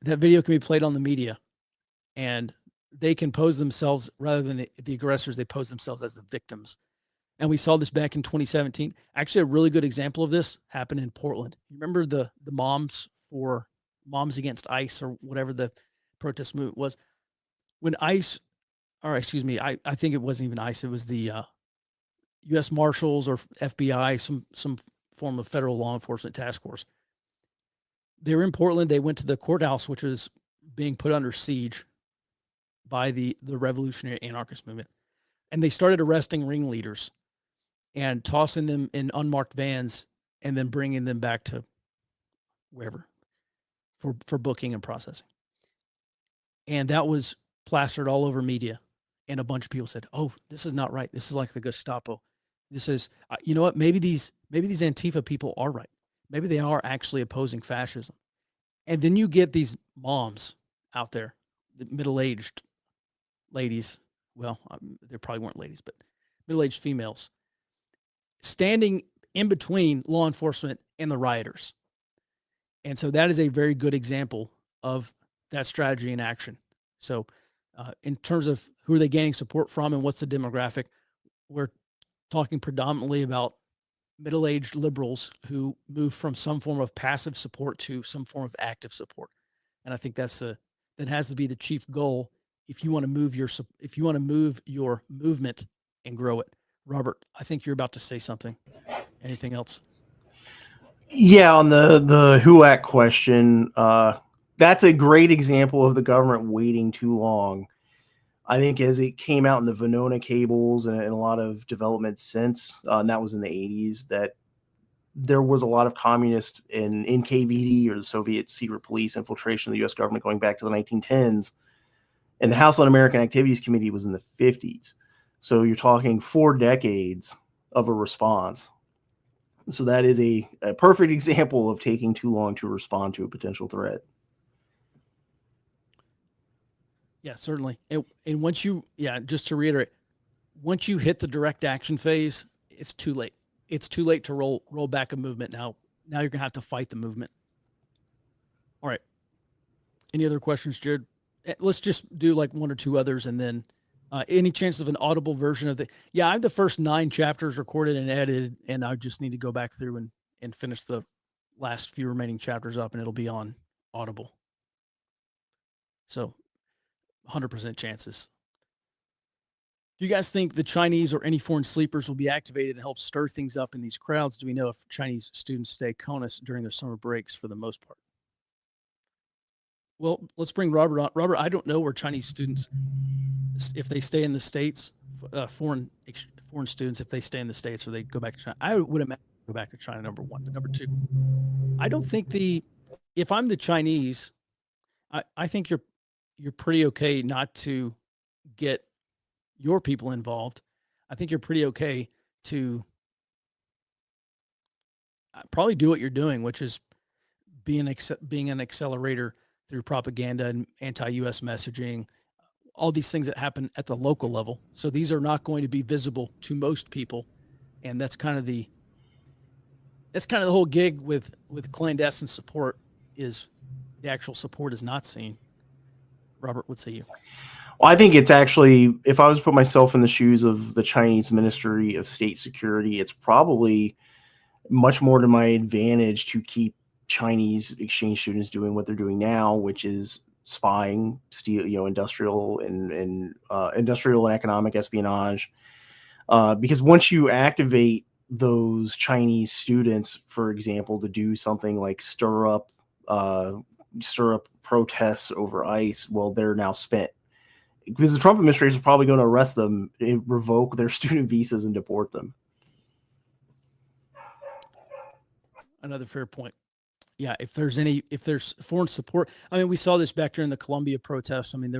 that video can be played on the media, and they can pose themselves, rather than the aggressors, they pose themselves as the victims. And we saw this back in 2017. Actually, a really good example of this happened in Portland. You remember the moms Against ICE, or whatever the protest movement was? When ICE or excuse me, I think it wasn't even ICE. It was the U.S. Marshals or FBI, some form of federal law enforcement task force. They were in Portland. They went to the courthouse, which was being put under siege by the revolutionary anarchist movement, and they started arresting ringleaders and tossing them in unmarked vans and then bringing them back to wherever for booking and processing. And that was plastered all over media. And a bunch of people said, "Oh, this is not right. This is like the Gestapo. This is, you know what? Maybe these Antifa people are right. Maybe they are actually opposing fascism." And then you get these moms out there, the middle-aged ladies. Well, they probably weren't ladies, but middle-aged females standing in between law enforcement and the rioters. And so that is a very good example of that strategy in action. So in terms of who are they gaining support from and what's the demographic, we're talking predominantly about middle-aged liberals who move from some form of passive support to some form of active support. And I think that has to be the chief goal if you want to move your movement and grow it. Robert, I think you're about to say something. Anything else? Yeah, on the HUAC question, that's a great example of the government waiting too long. I think as it came out in the Venona cables and a lot of development since, and that was in the 80s, that there was a lot of communist and NKVD or the Soviet secret police infiltration of the U.S. government going back to the 1910s. And the House Un-American Activities Committee was in the 50s. So you're talking 4 decades of a response. So that is a perfect example of taking too long to respond to a potential threat. Yeah, certainly. And once just to reiterate, once you hit the direct action phase, it's too late. It's too late to roll back a movement. Now you're gonna have to fight the movement. All right. Any other questions, Jared? Let's just do like one or two others, and then any chance of an audible version of I have the first 9 chapters recorded and edited, and I just need to go back through and finish the last few remaining chapters up, and it'll be on Audible. So 100% chances. Do you guys think the Chinese or any foreign sleepers will be activated and help stir things up in these crowds? Do we know if Chinese students stay CONUS during their summer breaks for the most part? Well, let's bring Robert on. Robert, I don't know where Chinese students, if they stay in the States, foreign students, if they stay in the States or they go back to China. I would imagine go back to China, number one. But number two, I don't think if I'm the Chinese, I think you're pretty okay not to get your people involved. I think you're pretty okay to probably do what you're doing, which is being an accelerator through propaganda and anti-U.S. messaging, all these things that happen at the local level. So these are not going to be visible to most people, and that's kind of the whole gig with clandestine support, is the actual support is not seen. Robert, what say you? Well, I think it's actually, if I was to put myself in the shoes of the Chinese Ministry of State Security, it's probably much more to my advantage to keep Chinese exchange students doing what they're doing now, which is spying, industrial and economic espionage. Because once you activate those Chinese students, for example, to do something like stir up protests over ICE, well, they're now spent. Because the Trump administration is probably going to arrest them, revoke their student visas, and deport them. Another fair point. Yeah, if there's foreign support, I mean, we saw this back during the Columbia protests. I mean,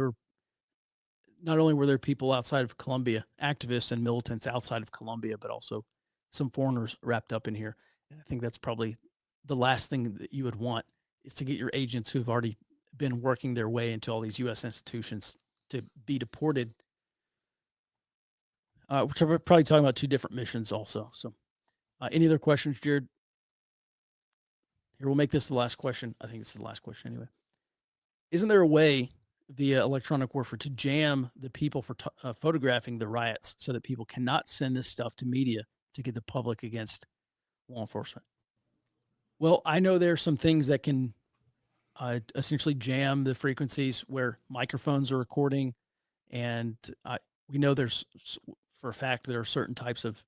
not only were there people outside of Columbia, activists and militants outside of Columbia, but also some foreigners wrapped up in here. And I think that's probably the last thing that you would want, is to get your agents who have already been working their way into all these U.S. institutions to be deported. We're probably talking about 2 different missions also. So any other questions, Jared? Here, we'll make this the last question. I think it's the last question anyway. Isn't there a way via electronic warfare to jam the people for photographing the riots so that people cannot send this stuff to media to get the public against law enforcement? Well, I know there are some things that can essentially jam the frequencies where microphones are recording And we know there's for a fact there are certain types of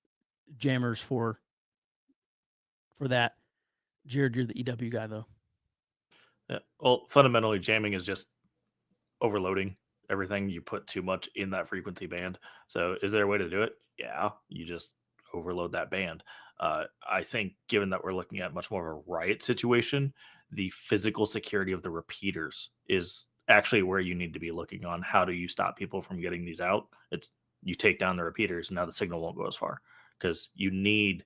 jammers for that. Jared, you're the EW guy though. Yeah. Well, fundamentally, jamming is just overloading everything. You put too much in that frequency band. So, is there a way to do it? Yeah, you just overload that band. I think, given that we're looking at much more of a riot situation, the physical security of the repeaters is actually where you need to be looking on. How do you stop people from getting these out? It's you take down the repeaters, and now the signal won't go as far because you need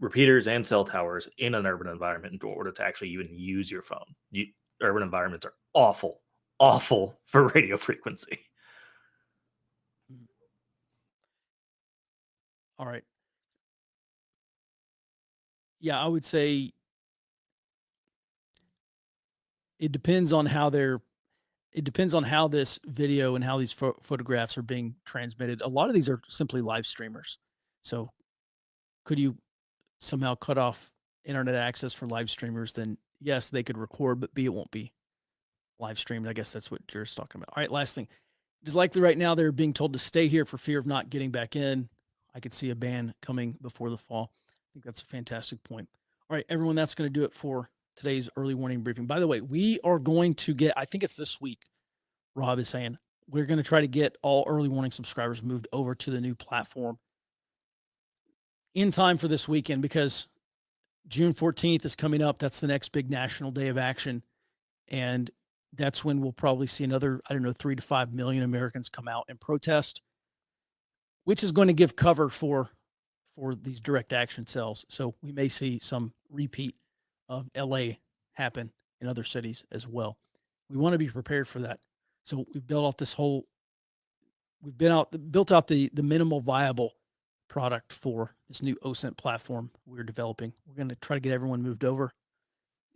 repeaters and cell towers in an urban environment in order to actually even use your phone. Urban environments are awful for radio frequency. All right. Yeah, I would say it depends on how this video and how these photographs are being transmitted. A lot of these are simply live streamers. So could you somehow cut off internet access for live streamers? Then yes, they could record, but B, it won't be live streamed. I guess that's what Jared's talking about. All right, last thing. It is likely right now they're being told to stay here for fear of not getting back in. I could see a ban coming before the fall. I think that's a fantastic point. All right, everyone, that's going to do it for today's early warning briefing. By the way, we are going to get, I think it's this week, Rob is saying, we're going to try to get all early warning subscribers moved over to the new platform in time for this weekend, because June 14th is coming up. That's the next big national day of action. And that's when we'll probably see another, 3 to 5 million Americans come out and protest, which is going to give cover for these direct action cells. So we may see some repeat of LA happen in other cities as well. We want to be prepared for that. So we've built out the minimal viable product for this new OSINT platform we're developing. We're going to try to get everyone moved over,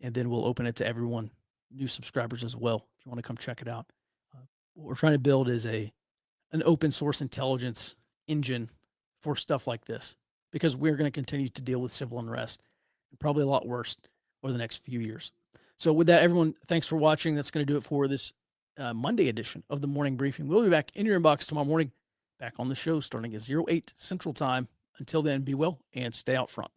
and then we'll open it to everyone, new subscribers as well, if you want to come check it out. What we're trying to build is an open source intelligence engine for stuff like this, because we're going to continue to deal with civil unrest, and probably a lot worse over the next few years. So with that, everyone, thanks for watching. That's going to do it for this Monday edition of the Morning Briefing. We'll be back in your inbox tomorrow morning, back on the show starting at 08 Central Time. Until then, be well and stay out front.